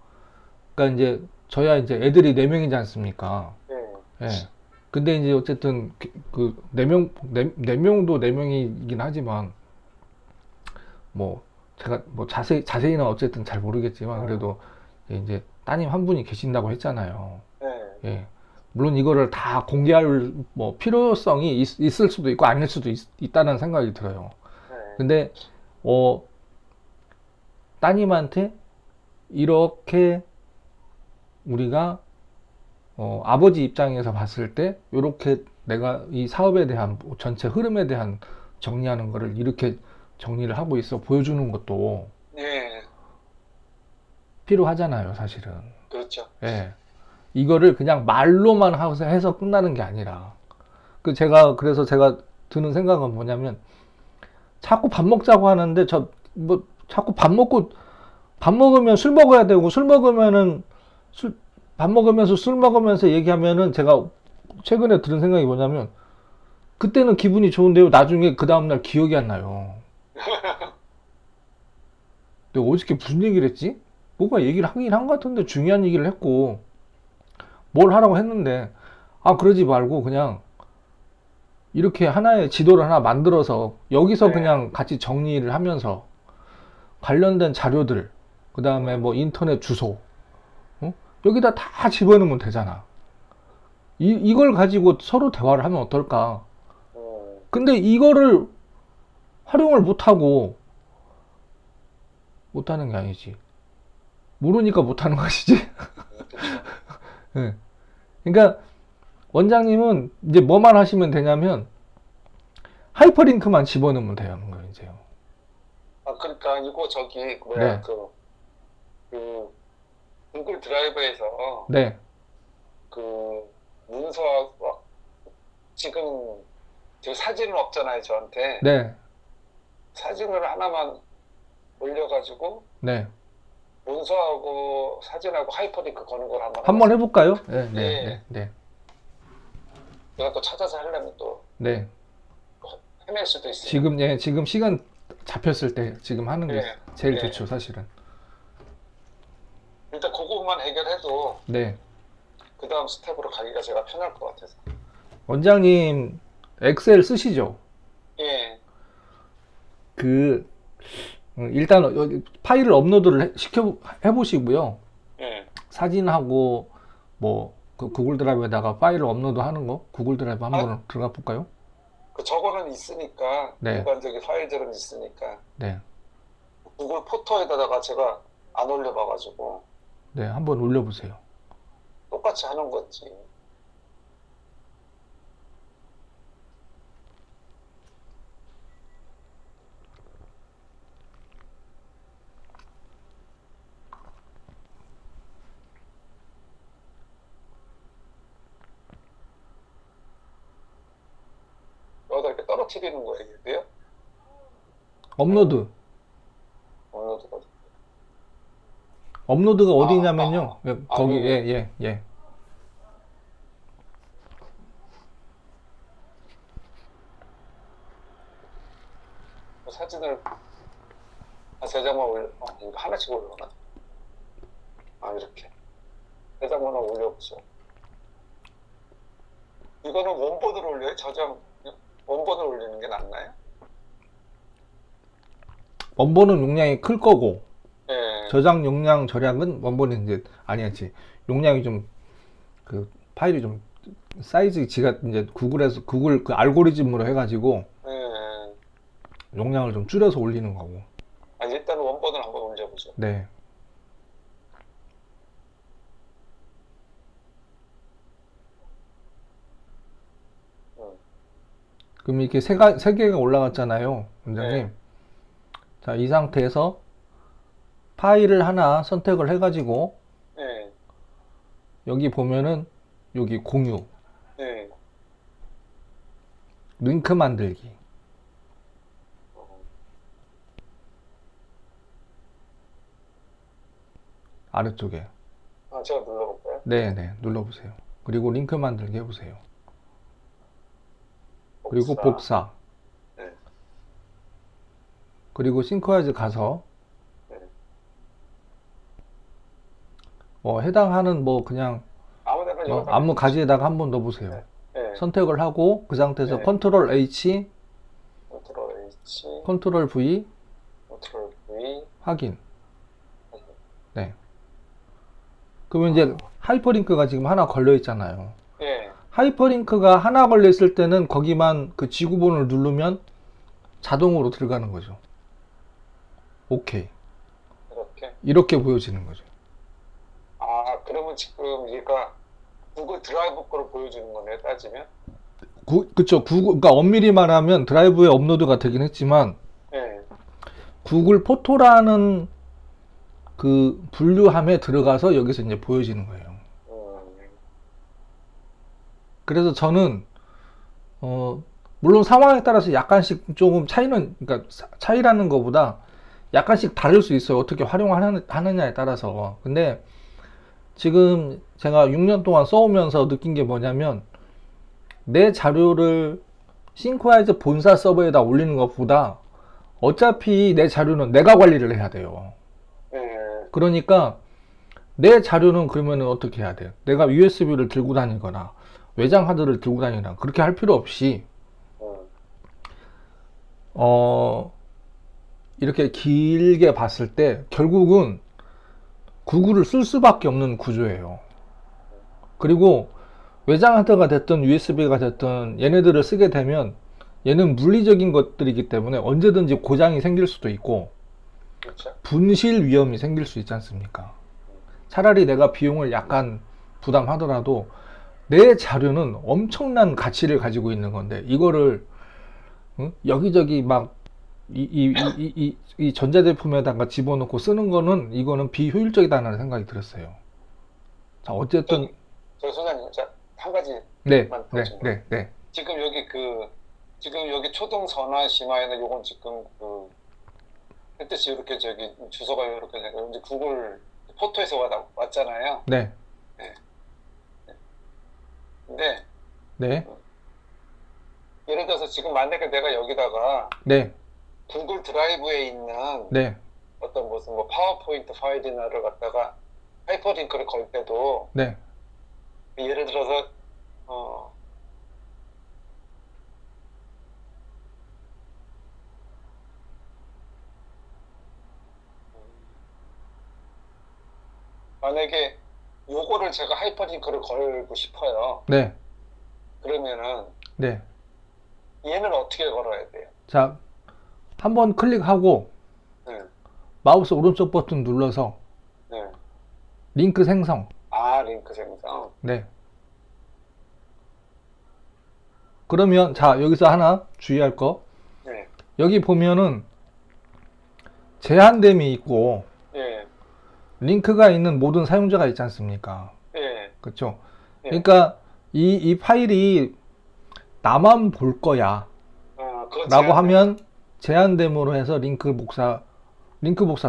S1: 그러니까 이제 저야 이제 애들이 4명이지 않습니까?
S2: 예.
S1: 예. 근데 이제 어쨌든 그 4명, 네 명도 4명이긴 하지만 뭐 제가 뭐 자세히는 어쨌든 잘 모르겠지만 그래도 이제 따님 한 분이 계신다고 했잖아요.
S2: 예.
S1: 예. 물론 이거를 다 공개할 뭐 필요성이 있을 수도 있고 아닐 수도 있다는 생각이 들어요.
S2: 예.
S1: 근데 어 따님한테 이렇게 우리가 아버지 입장에서 봤을 때 이렇게 내가 이 사업에 대한 전체 흐름에 대한 정리하는 거를 이렇게 정리를 하고 있어 보여주는 것도
S2: 예.
S1: 필요하잖아요, 사실은.
S2: 그렇죠.
S1: 예. 이거를 그냥 말로만 해서 끝나는 게 아니라 그래서 제가 드는 생각은 뭐냐면 자꾸 밥 먹자고 하는데 저 뭐 자꾸 밥 먹으면 술 먹어야 되고 술 먹으면은 밥 먹으면서 술 먹으면서 얘기하면은 제가 최근에 들은 생각이 뭐냐면 그때는 기분이 좋은데요. 나중에 그 다음날 기억이 안 나요. 내가 어저께 무슨 얘기를 했지? 뭐가 얘기를 하긴 한 것 같은데 중요한 얘기를 했고 뭘 하라고 했는데 그러지 말고 그냥 이렇게 하나의 지도를 하나 만들어서 여기서
S2: 예.
S1: 그냥 같이 정리를 하면서 관련된 자료들 그 다음에 뭐 인터넷 주소 어? 여기다 다 집어넣으면 되잖아. 이걸 가지고 서로 대화를 하면 어떨까? 근데 이거를 활용을 못하고 못하는 게 아니지. 모르니까 못하는 것이지.
S2: 그렇죠.
S1: 예. 그러니까 원장님은 이제 뭐만 하시면 되냐면 하이퍼링크만 집어넣으면 되는 거예요, 이제요.
S2: 그러니까 이거 저기 뭐야
S1: 네,
S2: 그 구글 드라이브에서
S1: 네,
S2: 그 문서하고 지금 제 사진은 없잖아요, 저한테.
S1: 네,
S2: 사진을 하나만 올려가지고
S1: 네.
S2: 문서하고 사진하고 하이퍼링크 거는 걸 한번
S1: 한번
S2: 해보세요.
S1: 해볼까요? 네, 네, 네,
S2: 예,
S1: 네,
S2: 내가 또 찾아서 하려면 또
S1: 네.
S2: 헤맬 수도 있으니까.
S1: 지금 시간 잡혔을 때 지금 하는 게
S2: 예,
S1: 제일
S2: 예.
S1: 좋죠, 사실은.
S2: 일단 그 부분만 해결해도
S1: 네.
S2: 그 다음 스텝으로 가기가 제가 편할 것 같아서.
S1: 원장님, 엑셀 쓰시죠?
S2: 예,
S1: 그, 일단 파일을 업로드를 해보시고요.
S2: 예.
S1: 사진하고 뭐 그 구글 드라이브에다가 파일을 업로드 하는 거 구글 드라이브
S2: 아,
S1: 한번 들어가 볼까요?
S2: 그 저거는 있으니까
S1: 네,
S2: 일반적인 파일들은 있으니까
S1: 네,
S2: 구글 포토에다가 제가 안 올려봐가지고
S1: 네, 한번 올려보세요.
S2: 똑같이 하는 거지. 터트리는 거예요, 이게요?
S1: 업로드.
S2: 업로드가.
S1: 업로드가 어디냐면요. 거기,
S2: 여기.
S1: 예.
S2: 사진을 세 장만 올려. 이거 하나씩 올려나? 이렇게 세 장만 올려보죠. 이거는 원본으로 올려요? 저장 원본으로 올리는 게 낫나요?
S1: 원본은 용량이 클 거고,
S2: 예.
S1: 저장 용량 절약은 원본이 이제, 아니었지. 용량이 좀, 그, 파일이 좀, 사이즈, 지가 이제 구글 그 알고리즘으로 해가지고,
S2: 예.
S1: 용량을 좀 줄여서 올리는 거고.
S2: 일단 원본을 한번 올려보죠.
S1: 네. 그럼 이렇게 세 개가 올라갔잖아요, 원장님.
S2: 네.
S1: 자, 이 상태에서 파일을 하나 선택을 해가지고,
S2: 예.
S1: 여기 보면은, 여기 공유,
S2: 예.
S1: 링크 만들기. 아래쪽에.
S2: 제가 눌러볼까요?
S1: 네, 눌러보세요. 그리고 링크 만들기 해보세요. 그리고 복사.
S2: 네.
S1: 그리고 싱크와이즈 가서,
S2: 네.
S1: 해당하는 그냥,
S2: 아무데나 여기다가
S1: 아무 가지에다가 한번 넣어보세요.
S2: 네.
S1: 선택을 하고, 그 상태에서
S2: 네.
S1: 컨트롤 H,
S2: 컨트롤 H,
S1: 컨트롤 V,
S2: 컨트롤 V.
S1: 확인. 네. 그러면 이제 하이퍼링크가 지금 하나 걸려 있잖아요.
S2: 예.
S1: 하이퍼링크가 하나 걸려 있을 때는 거기만 그 지구본을 누르면 자동으로 들어가는 거죠. 오케이. 이렇게 보여지는 거죠.
S2: 그러면 지금 얘가 구글 드라이브 거로 보여주는 거네요, 따지면?
S1: 그쵸. 그러니까 엄밀히만 하면 드라이브에 업로드가 되긴 했지만,
S2: 예.
S1: 구글 포토라는 그 분류함에 들어가서 여기서 이제 보여지는 거예요. 그래서 저는 물론 상황에 따라서 약간씩 조금 그러니까 차이라는 것보다 약간씩 다를 수 있어요. 어떻게 활용하느냐에 따라서. 근데 지금 제가 6년 동안 써오면서 느낀 게 뭐냐면, 내 자료를 싱크와이즈 본사 서버에다 올리는 것보다 어차피 내 자료는 내가 관리를 해야 돼요. 그러니까 내 자료는 그러면은 어떻게 해야 돼요? 내가 USB를 들고 다니거나 외장 하드를 들고 다니거나 그렇게 할 필요 없이 이렇게 길게 봤을 때 결국은 구글을 쓸 수밖에 없는 구조예요. 그리고 외장 하드가 됐든 USB가 됐든 얘네들을 쓰게 되면 얘는 물리적인 것들이기 때문에 언제든지 고장이 생길 수도 있고,
S2: 그렇죠?
S1: 분실 위험이 생길 수 있지 않습니까? 차라리 내가 비용을 약간 부담하더라도 내 자료는 엄청난 가치를 가지고 있는 건데, 이거를 여기저기 막 이 전자제품에다가 집어넣고 쓰는 거는, 이거는 비효율적이다는 생각이 들었어요. 자, 어쨌든
S2: 소장님, 한 가지만
S1: 네.
S2: 지금 여기 초등 전화 심화에는 요건 지금 했듯이 이렇게 주소가 이렇게 이제 구글 포토에서 왔잖아요.
S1: 네.
S2: 근데
S1: 네.
S2: 예를 들어서 지금 만약에 내가 여기다가
S1: 네.
S2: 구글 드라이브에 있는
S1: 네.
S2: 어떤 무슨 파워포인트 파일이나를 갖다가 하이퍼링크를 걸 때도
S1: 네.
S2: 예를 들어서 만약에 요거를 제가 하이퍼링크를 걸고 싶어요.
S1: 네.
S2: 그러면은
S1: 네.
S2: 얘는 어떻게 걸어야 돼요?
S1: 자, 한번 클릭하고
S2: 네.
S1: 마우스 오른쪽 버튼 눌러서
S2: 네.
S1: 링크 생성.
S2: 링크 생성.
S1: 네. 그러면 자, 여기서 하나 주의할 거.
S2: 네.
S1: 여기 보면은 제한됨이 있고
S2: 예.
S1: 링크가 있는 모든 사용자가 있지 않습니까?
S2: 예.
S1: 그렇죠?
S2: 예.
S1: 그러니까 이 파일이 나만 볼 거야.
S2: 그거
S1: 라고 하면 제한 데모로 해서 링크 복사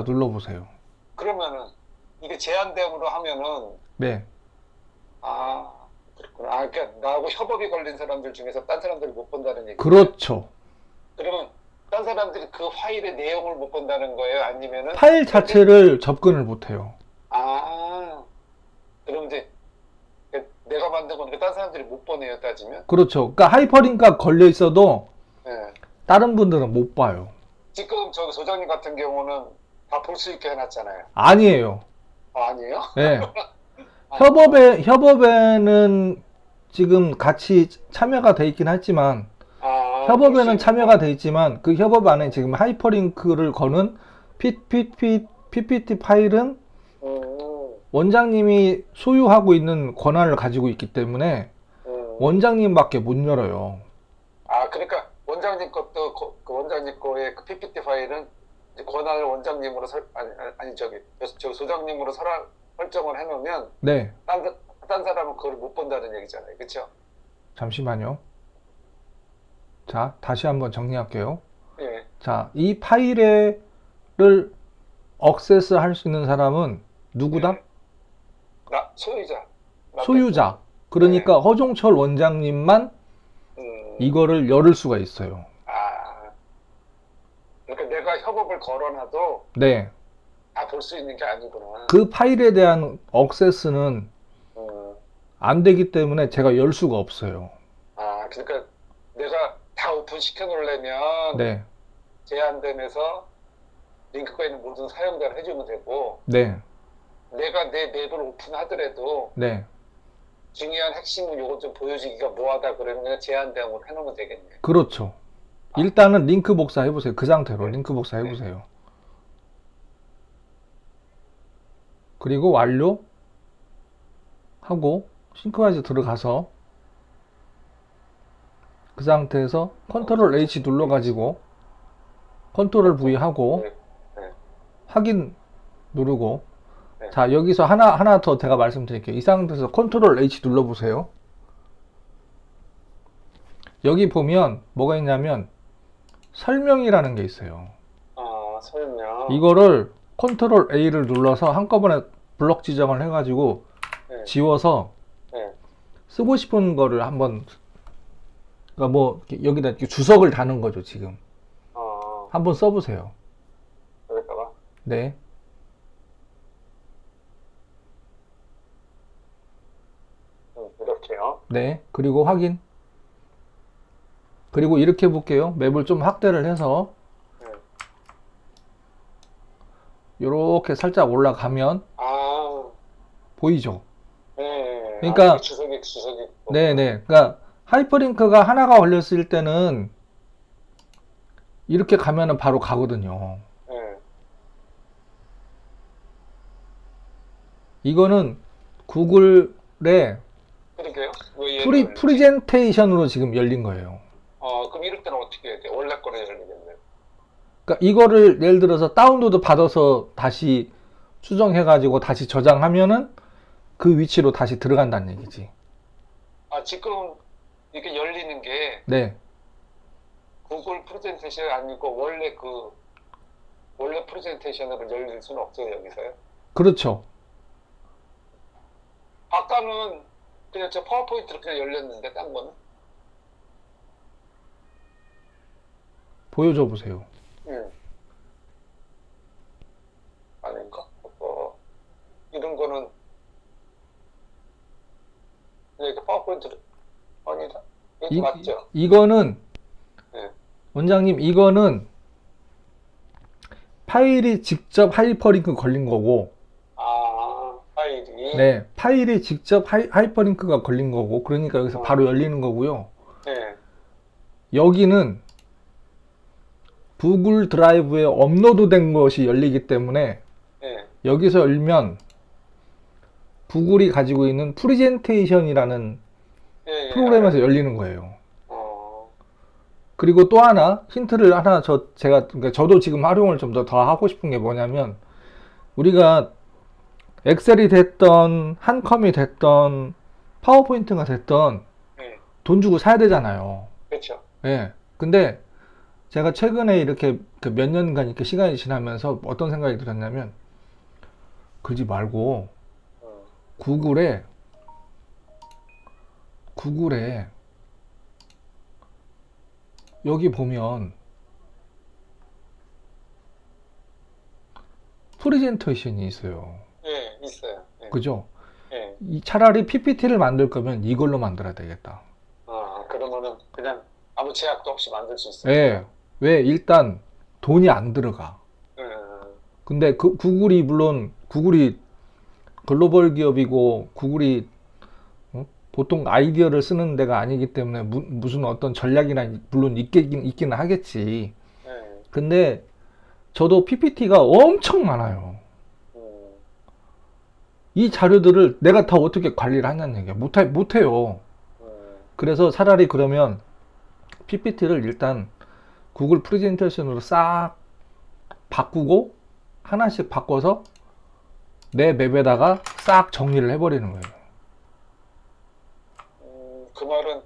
S1: 눌러보세요.
S2: 그러면은 이게 제한됨으로 하면은
S1: 네.
S2: 아 그렇구나. 아 그러니까 나하고 협업이 걸린 사람들 중에서 딴 사람들이 못 본다는 얘기.
S1: 그렇죠.
S2: 그러면 딴 사람들이 그 파일의 내용을 못 본다는 거예요? 아니면은
S1: 파일 자체를 접근을 못해요.
S2: 아 그럼 이제 내가 만든 거니까 딴 사람들이 못 보네요, 따지면.
S1: 그렇죠. 그러니까 하이퍼링크가 걸려 있어도
S2: 예.
S1: 다른 분들은 못 봐요.
S2: 지금 저기 소장님 같은 경우는 다 볼 수 있게 해놨잖아요.
S1: 아니에요.
S2: 아, 아니에요?
S1: 네.
S2: 아,
S1: 협업에는 지금 같이 참여가 돼 있긴 했지만,
S2: 볼수
S1: 협업에는
S2: 있는
S1: 참여가 돼 있지만, 그 협업 안에 지금 하이퍼링크를 거는 PPT 파일은 원장님이 소유하고 있는 권한을 가지고 있기 때문에 원장님밖에 못 열어요.
S2: 아, 그러니까 원장님 것도 그 원장님 거의 그 PPT 파일은 이제 권한을 원장님으로 아니 저 소장님으로 설정을 해놓으면
S1: 네.
S2: 딴 사람은 그걸 못 본다는 얘기잖아요, 그렇죠?
S1: 잠시만요. 자, 다시 한번 정리할게요.
S2: 예.
S1: 자, 이 파일을 액세스 할 수 있는 사람은 누구다?
S2: 나 소유자.
S1: 소유자. 그러니까 허종철 원장님만 이거를 열을 수가 있어요.
S2: 아, 그러니까 내가 협업을 걸어놔도
S1: 네.
S2: 다 볼 수 있는 게 아니구나.
S1: 그 파일에 대한 액세스는 안 되기 때문에 제가 열 수가 없어요.
S2: 아, 그러니까 내가 다 오픈 시켜 놓으려면
S1: 네.
S2: 제한됨에서 링크가 있는 모든 사용자를 해주면 되고,
S1: 네.
S2: 내가 내 맵을 오픈하더라도
S1: 네.
S2: 중요한 핵심은 요거 좀 보여주기가 뭐하다 그러면 그냥 제한됨으로 해놓으면 되겠네.
S1: 그렇죠. 일단은 링크 복사 해보세요. 그 상태로 링크 복사 해보세요. 그리고 완료 하고 싱크와이즈 들어가서 그 상태에서 컨트롤 H 눌러가지고 컨트롤 V 하고 확인 누르고, 자, 여기서 하나 더 제가 말씀드릴게요. 이 상태에서 컨트롤 H 눌러보세요. 여기 보면 뭐가 있냐면 설명이라는 게 있어요.
S2: 아, 설명.
S1: 이거를 컨트롤 A를 눌러서 한꺼번에 블럭 지정을 해가지고 지워서 쓰고 싶은 거를 한번, 그러니까 뭐 여기다 이렇게 주석을 다는 거죠. 지금 한번 써보세요.
S2: 여기다가
S1: 네.
S2: 이렇게요.
S1: 네. 그리고 확인. 그리고 이렇게 볼게요. 맵을 좀 확대를 해서 이렇게 살짝 올라가면 보이죠?
S2: 네.
S1: 그러니까
S2: 주석이
S1: 네네. 그러니까 하이퍼링크가 하나가 걸렸을 때는 이렇게 가면은 바로 가거든요. 이거는 구글의
S2: 그러게요.
S1: 프리젠테이션으로 지금 열린 거예요.
S2: 그럼 이럴 때는 어떻게 해야 돼? 원래 거로 열리겠네요.
S1: 그러니까 이거를 예를 들어서 다운로드 받아서 다시 수정해가지고 다시 저장하면은 그 위치로 다시 들어간다는 얘기지.
S2: 아, 지금 이게 열리는 게
S1: 네.
S2: 구글 프레젠테이션이 아니고 원래 프레젠테이션으로 열릴 수는 없어요, 여기서요?
S1: 그렇죠.
S2: 아까는 그냥 저 파워포인트로 그냥 열렸는데, 딴 거는?
S1: 보여줘 보세요.
S2: 아닌가? 이런 거는 이렇게 파워포인트로 아니다. 이게 맞죠?
S1: 이거는
S2: 네.
S1: 원장님, 이거는 파일이 직접 하이퍼링크 걸린 거고,
S2: 파일이.
S1: 네, 파일이 직접 하이퍼링크가 걸린 거고, 그러니까 여기서 바로 열리는 거고요.
S2: 네.
S1: 여기는 구글 드라이브에 업로드된 것이 열리기 때문에 여기서 열면 구글이 가지고 있는 프리젠테이션이라는 프로그램에서 열리는 거예요. 그리고 또 하나 힌트를 하나 그러니까 저도 지금 활용을 좀 더 하고 싶은 게 뭐냐면, 우리가 엑셀이 됐던 한컴이 됐던 파워포인트가 됐던 돈 주고 사야 되잖아요.
S2: 그렇죠.
S1: 예. 근데 제가 최근에 이렇게 그 몇 년간 이렇게 시간이 지나면서 어떤 생각이 들었냐면, 그러지 말고
S2: 음,
S1: 구글에 구글에 여기 보면 프레젠테이션이 있어요.
S2: 예, 있어요. 예,
S1: 그죠?
S2: 예.
S1: 차라리 PPT를 만들 거면 이걸로 만들어야 되겠다.
S2: 그러면은 그냥 아무 제약도 없이 만들 수
S1: 예.
S2: 있으니까.
S1: 왜? 일단 돈이 안 들어가.
S2: 음,
S1: 근데 구글이 물론 구글이 글로벌 기업이고 구글이 보통 아이디어를 쓰는 데가 아니기 때문에 무슨 어떤 전략이나 물론 있기는 하겠지.
S2: 예,
S1: 근데 저도 PPT가 엄청 많아요.
S2: 음,
S1: 이 자료들을 내가 다 어떻게 관리를 하냐는 얘기야. 못해요.
S2: 음,
S1: 그래서 차라리 그러면 PPT를 일단 구글 프레젠테이션으로 싹 바꾸고 하나씩 바꿔서 내 맵에다가 싹 정리를 해버리는 거예요.
S2: 그 말은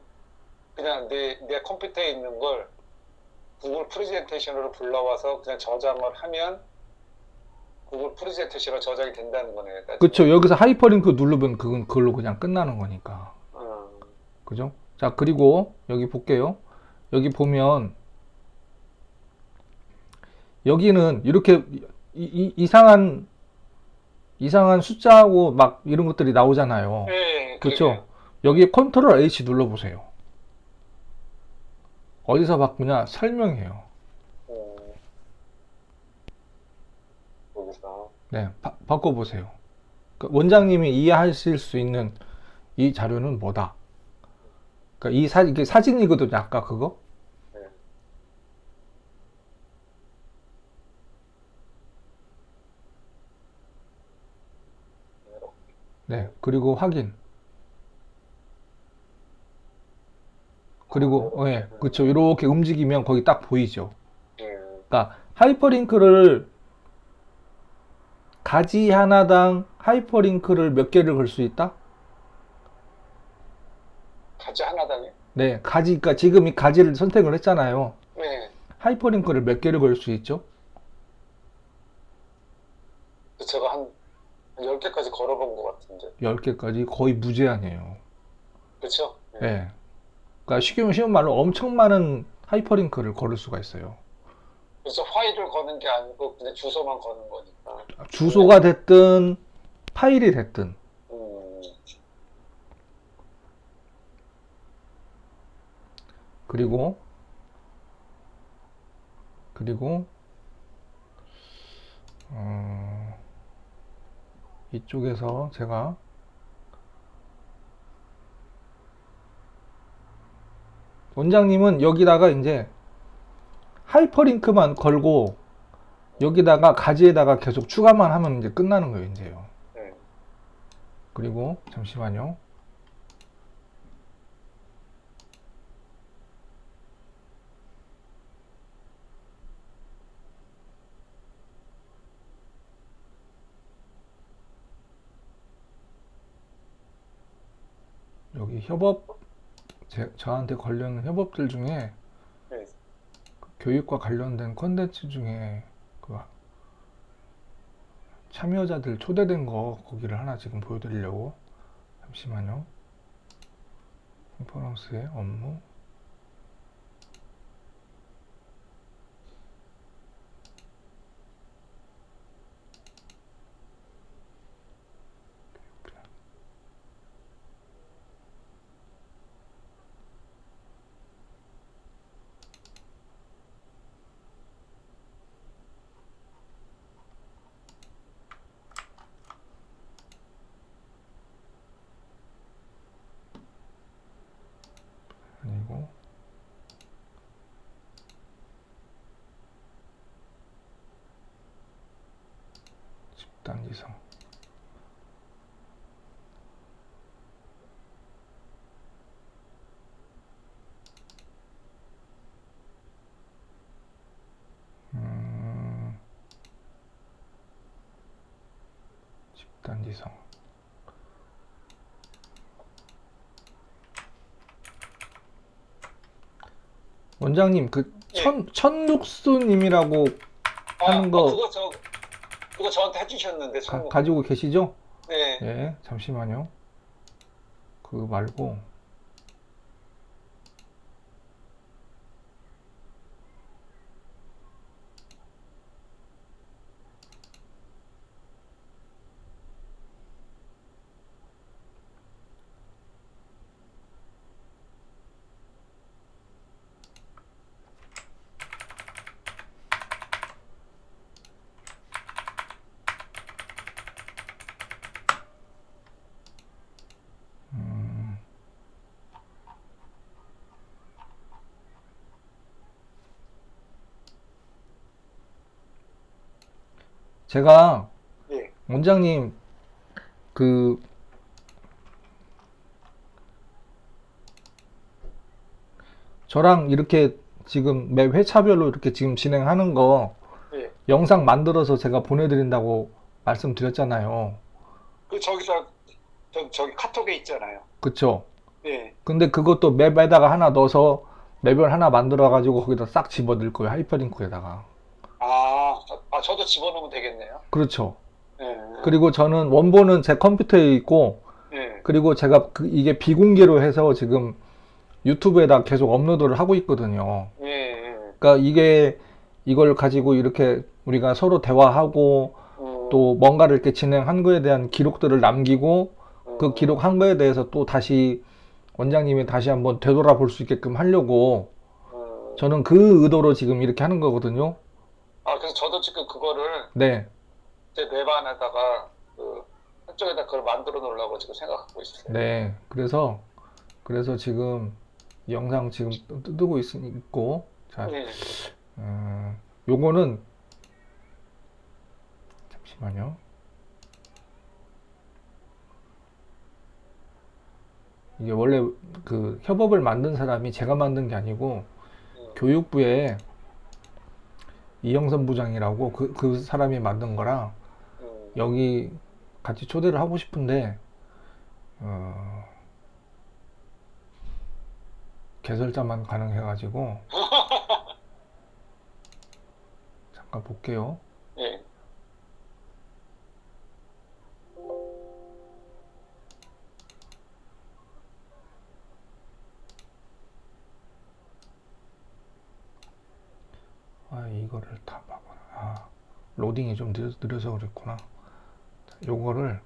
S2: 그냥 내 컴퓨터에 있는 걸 구글 프레젠테이션으로 불러와서 그냥 저장을 하면 구글 프레젠테이션으로 저장이 된다는 거네요.
S1: 그쵸.
S2: 따지면.
S1: 여기서 하이퍼링크 누르면 그걸로 그냥 끝나는 거니까.
S2: 음,
S1: 그죠? 자, 그리고 여기 볼게요. 여기 보면 여기는 이렇게 이상한 숫자하고 막 이런 것들이 나오잖아요.
S2: 예,
S1: 그렇죠?
S2: 그러게요.
S1: 여기 컨트롤 H 눌러보세요. 어디서 바꾸냐? 설명해요.
S2: 음, 거기서.
S1: 네, 바꿔보세요. 그러니까 원장님이 이해하실 수 있는 이 자료는 뭐다? 그러니까 이게 사진이거든요. 아까 그거?
S2: 네, 이렇게.
S1: 네, 그리고 확인. 그리고 예, 그렇죠. 이렇게 움직이면 거기 딱 보이죠. 그러니까 하이퍼링크를 가지 하나당 하이퍼링크를 몇 개를 걸 수 있다?
S2: 가지 하나당에?
S1: 네, 그러니까 지금 이 가지를 선택을 했잖아요.
S2: 네,
S1: 하이퍼링크를 몇 개를 걸 수 있죠?
S2: 제가 한 10개까지 걸어본 것 같은데.
S1: 10개까지 거의 무제한이에요.
S2: 그쵸?
S1: 예. 그러니까 쉬운 말로 엄청 많은 하이퍼링크를 걸을 수가 있어요.
S2: 그래서 파일을 거는 게 아니고 그냥 주소만 거는 거니까.
S1: 주소가 됐든 파일이 됐든.
S2: 음,
S1: 그리고 그리고 이쪽에서 제가 원장님은 여기다가 이제 하이퍼링크만 걸고 여기다가 가지에다가 계속 추가만 하면 이제 끝나는 거예요, 이제요.
S2: 네.
S1: 그리고 잠시만요. 여기 저한테 걸려있는 협업들 중에
S2: 네.
S1: 교육과 관련된 콘텐츠 중에 그 참여자들 초대된 거 거기를 하나 지금 보여드리려고. 잠시만요. 컨퍼런스의 업무. 아니고 집단지성. 집단지성. 원장님,
S2: 예.
S1: 천육수님이라고 하는 거
S2: 그거 저한테 해주셨는데, 천국.
S1: 가지고 계시죠?
S2: 네.
S1: 예, 잠시만요. 그거 말고. 제가
S2: 예.
S1: 원장님 그 저랑 이렇게 지금 매 회차별로 이렇게 지금 진행하는 거
S2: 예.
S1: 영상 만들어서 제가 보내드린다고 말씀드렸잖아요.
S2: 저기 카톡에 있잖아요.
S1: 그쵸?
S2: 예.
S1: 근데 그것도 맵에다가 하나 넣어서 맵을 하나 만들어가지고 거기다 싹 집어넣을 거예요. 하이퍼링크에다가.
S2: 저도 집어넣으면 되겠네요.
S1: 그렇죠.
S2: 예.
S1: 그리고 저는 원본은 제 컴퓨터에 있고,
S2: 예.
S1: 그리고 제가 이게 비공개로 해서 지금 유튜브에다 계속 업로드를 하고 있거든요.
S2: 예. 예.
S1: 그러니까 이걸 가지고 이렇게 우리가 서로 대화하고 또
S2: 음,
S1: 뭔가를 이렇게 진행한 거에 대한 기록들을 남기고 그
S2: 음,
S1: 기록한 거에 대해서 또 다시 원장님이 다시 한번 되돌아볼 수 있게끔 하려고
S2: 음.
S1: 저는 그 의도로 지금 이렇게 하는 거거든요.
S2: 그래서 저도 지금 그거를
S1: 네,
S2: 제 맵안에다가 한쪽에다 그걸 만들어 놓으려고 지금 생각하고 있어요.
S1: 네. 그래서 지금 영상 지금 뜨고 있고, 자,
S2: 예.
S1: 요거는 잠시만요. 이게 원래 그 협업을 만든 사람이 제가 만든 게 아니고
S2: 음,
S1: 교육부에 이영선 부장이라고 그 사람이 만든 거라
S2: 음.
S1: 여기 같이 초대를 하고 싶은데 어, 개설자만 가능해가지고 잠깐 볼게요.
S2: 예.
S1: 이거를 다 막아놔. 로딩이 좀 느려서 그랬구나. 자, 요거를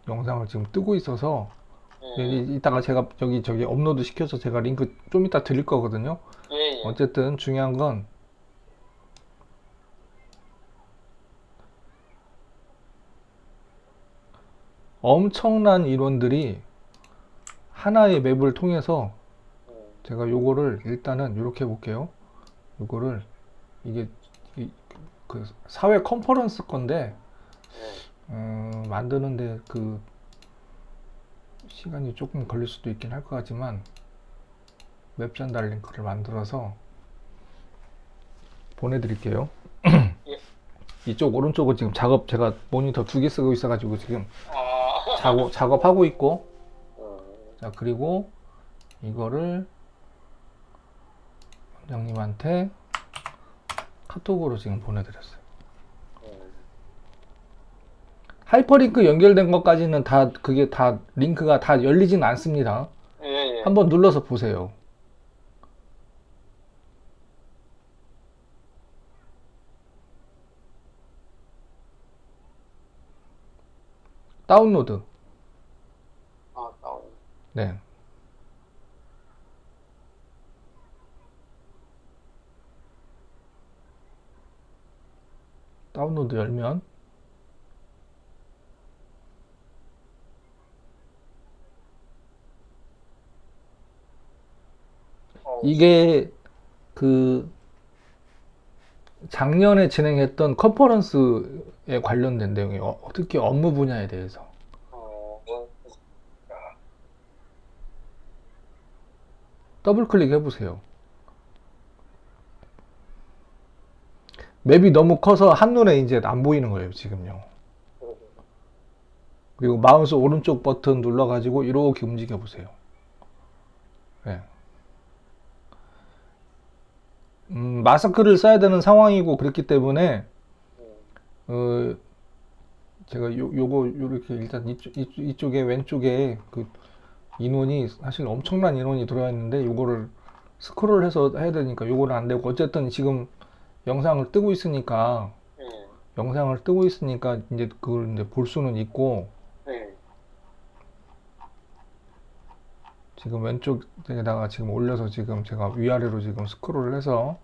S1: 영상을 지금 뜨고 있어서 여기
S2: 예.
S1: 이따가 제가 저기 업로드 시켜서 제가 링크 좀 이따 드릴 거거든요.
S2: 예. 예.
S1: 어쨌든 중요한 건 엄청난 인원들이 하나의 맵을 통해서
S2: 음,
S1: 제가 요거를 일단은 이렇게 해볼게요. 요거를 이게 그 사회 컨퍼런스 건데 만드는데 그 시간이 조금 걸릴 수도 있긴 할 것 같지만 웹 전달 링크를 만들어서 보내드릴게요.
S2: 예.
S1: 이쪽 오른쪽은 지금 제가 모니터 2개 쓰고 있어가지고 지금
S2: 아,
S1: 작업하고 있고,
S2: 음,
S1: 자, 그리고 이거를 원장님한테 카톡으로 지금 보내드렸어요.
S2: 음.
S1: 하이퍼링크 연결된 것까지는 그게 다 링크가 다 열리진 않습니다.
S2: 예. 예.
S1: 한번 눌러서 보세요. 다운로드.
S2: 나오네.
S1: 네. 다운로드 열면 이게 그 작년에 진행했던 컨퍼런스에 관련된 내용이에요. 특히 업무 분야에 대해서.
S2: 뭐,
S1: 더블 클릭해 보세요. 맵이 너무 커서 한눈에 이제 안 보이는 거예요, 지금요. 그리고 마우스 오른쪽 버튼 눌러가지고 이렇게 움직여 보세요. 네. 마스크를 써야 되는 상황이고 그렇기 때문에 어, 제가 요거 요렇게 일단 이쪽에 왼쪽에 그 인원이 사실 엄청난 인원이 들어와 있는데 요거를 스크롤해서 해야 되니까 요거는 안 되고 어쨌든 지금 영상을 뜨고 있으니까 이제 그걸 이제 볼 수는 있고 지금 왼쪽에다가 지금 올려서 지금 제가 위아래로 지금 스크롤을 해서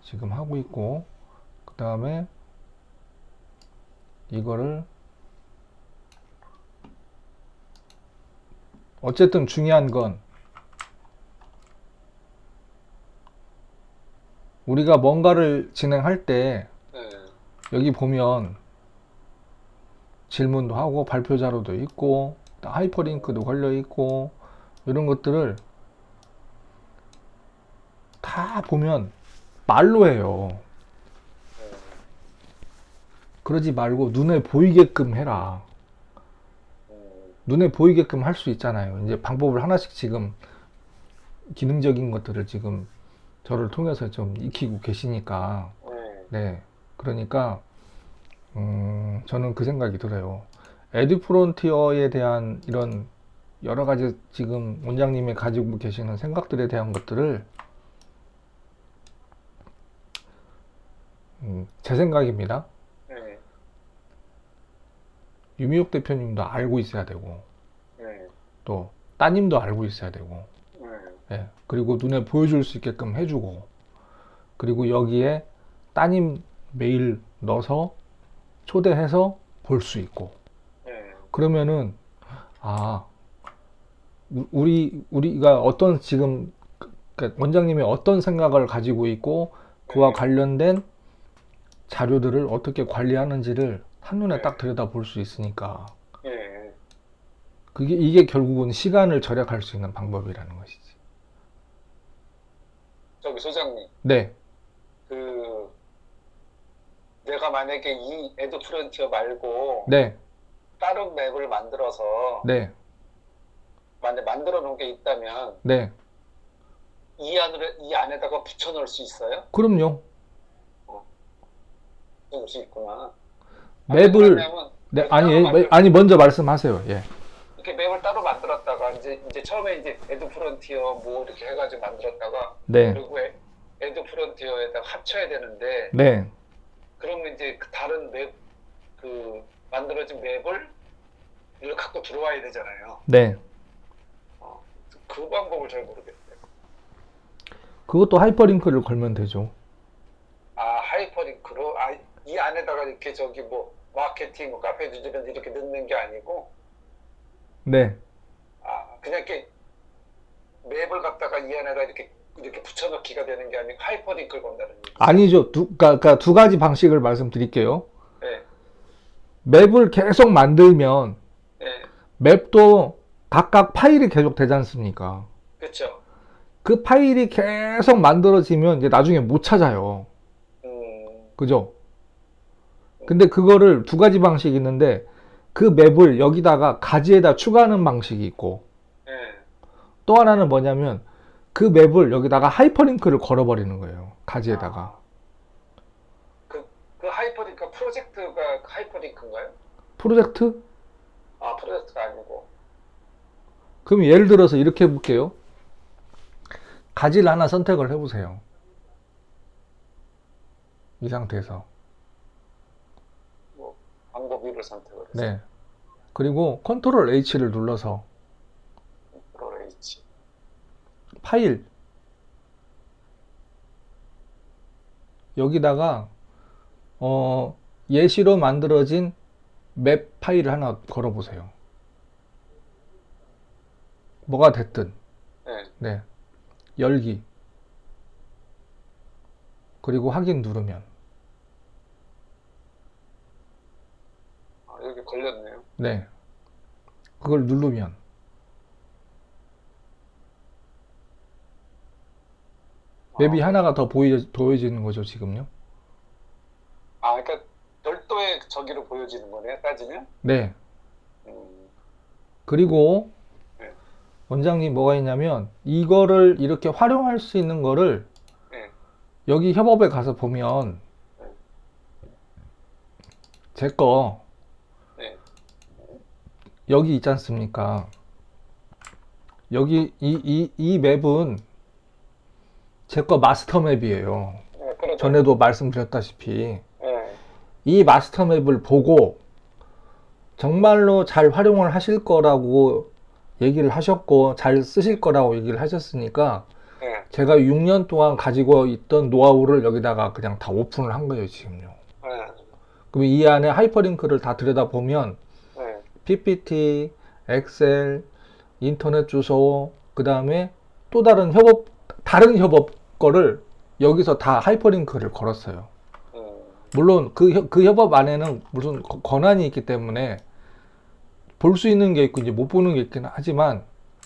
S1: 지금 하고 있고 그 다음에 이거를 어쨌든 중요한 건 우리가 뭔가를 진행할 때 여기 보면 질문도 하고 발표 자료도 있고 하이퍼링크도 걸려 있고 이런 것들을 다 보면 말로 해요. 그러지 말고 눈에 보이게끔 해라. 눈에 보이게끔 할 수 있잖아요. 이제 방법을 하나씩 지금 기능적인 것들을 지금 저를 통해서 좀 익히고 계시니까 네, 그러니까 저는 그 생각이 들어요. 에듀프론티어에 대한 이런 여러 가지 지금 원장님이 가지고 계시는 생각들에 대한 것들을 제 생각입니다. 유미옥 대표님도 알고 있어야 되고 또 따님도 알고 있어야 되고 예, 그리고 눈에 보여줄 수 있게끔 해주고 그리고 여기에 따님 메일 넣어서 초대해서 볼 수 있고 그러면은 아 우리가 어떤 지금 그러니까 원장님이 어떤 생각을 가지고 있고 그와 관련된 자료들을 어떻게 관리하는지를 한눈에 딱 들여다 볼 수 있으니까 이게 결국은 시간을 절약할 수 있는 방법이라는 것이지.
S2: 저기 소장님,
S1: 네,
S2: 그 내가 만약에 이 에듀프론티어 말고
S1: 네,
S2: 다른 맵을 만들어서
S1: 네,
S2: 만약 만들어 놓은 게 있다면
S1: 네.
S2: 이 안에다가 붙여 넣을 수 있어요?
S1: 그럼요.
S2: 넣을 수 있구나.
S1: 맵을
S2: 그러냐면
S1: 네,
S2: 따로
S1: 아니 먼저 말씀하세요. 예.
S2: 이렇게 맵을 따로 만들었다가 이제 처음에 이제 에듀프론티어 뭐 이렇게 해가지고 만들었다가
S1: 네,
S2: 그리고 에듀프론티어에다가 합쳐야 되는데
S1: 네.
S2: 그러면 이제 그 다른 맵 그 만들어진 맵을 이걸 갖고 들어와야 되잖아요.
S1: 네.
S2: 그 방법을 잘 모르겠어요.
S1: 그것도 하이퍼링크를 걸면 되죠.
S2: 아, 하이퍼링크로 이 안에다가 이렇게 저기 뭐 마케팅, 뭐 카페 주주변 이렇게 넣는 게 아니고
S1: 네.
S2: 그냥 이렇게 맵을 갖다가 이 안에다 이렇게 붙여넣기가 되는 게 아니고 하이퍼링크를 건다는 얘기.
S1: 아니죠. 그러니까 두 가지 방식을 말씀드릴게요.
S2: 네,
S1: 맵을 계속 만들면
S2: 네,
S1: 맵도 각각 파일이 계속 되지 않습니까?
S2: 그렇죠.
S1: 그 파일이 계속 만들어지면 이제 나중에 못 찾아요. 그죠? 근데 그거를 두 가지 방식이 있는데 그 맵을 여기다가 가지에다 추가하는 방식이 있고
S2: 네.
S1: 또 하나는 뭐냐면 그 맵을 여기다가 하이퍼링크를 걸어버리는 거예요. 가지에다가.
S2: 그 하이퍼링크 프로젝트가 하이퍼링크인가요?
S1: 프로젝트?
S2: 프로젝트가 아니고.
S1: 그럼 예를 들어서 이렇게 해볼게요. 가지를 하나 선택을 해보세요. 이 상태에서.
S2: 뭐 방법 1을 선택을 해서.
S1: 네. 그리고 컨트롤 H를 눌러서
S2: 컨트롤 H.
S1: 파일 여기다가 예시로 만들어진 맵 파일을 하나 걸어보세요. 뭐가 됐든.
S2: 네.
S1: 네. 열기. 그리고 확인 누르면.
S2: 여기 걸렸네요.
S1: 네. 그걸 누르면. 맵이 하나가 더 보여지는 거죠, 지금요?
S2: 그러니까 별도의 저기로 보여지는 거네요, 따지면?
S1: 네. 그리고
S2: 네.
S1: 원장님 뭐가 있냐면 이거를 이렇게 활용할 수 있는 거를
S2: 네.
S1: 여기 협업에 가서 보면 제 거
S2: 네.
S1: 여기 있지 않습니까? 여기 이 맵은 제 거 마스터 맵이에요.
S2: 네, 그러죠.
S1: 전에도 말씀드렸다시피
S2: 네.
S1: 이 마스터 맵을 보고 정말로 잘 활용을 하실 거라고 얘기를 하셨고 잘 쓰실 거라고 얘기를 하셨으니까
S2: 네.
S1: 제가 6년 동안 가지고 있던 노하우를 여기다가 그냥 다 오픈을 한 거예요, 지금요.
S2: 네.
S1: 그럼 이 안에 하이퍼링크를 다 들여다보면
S2: 네.
S1: PPT, 엑셀, 인터넷 주소, 그 다음에 또 다른 협업 거를 여기서 다 하이퍼링크를 걸었어요. 물론 그 협업 안에는 무슨 권한이 있기 때문에 볼 수 있는 게 있고 이제 못 보는 게 있긴 하지만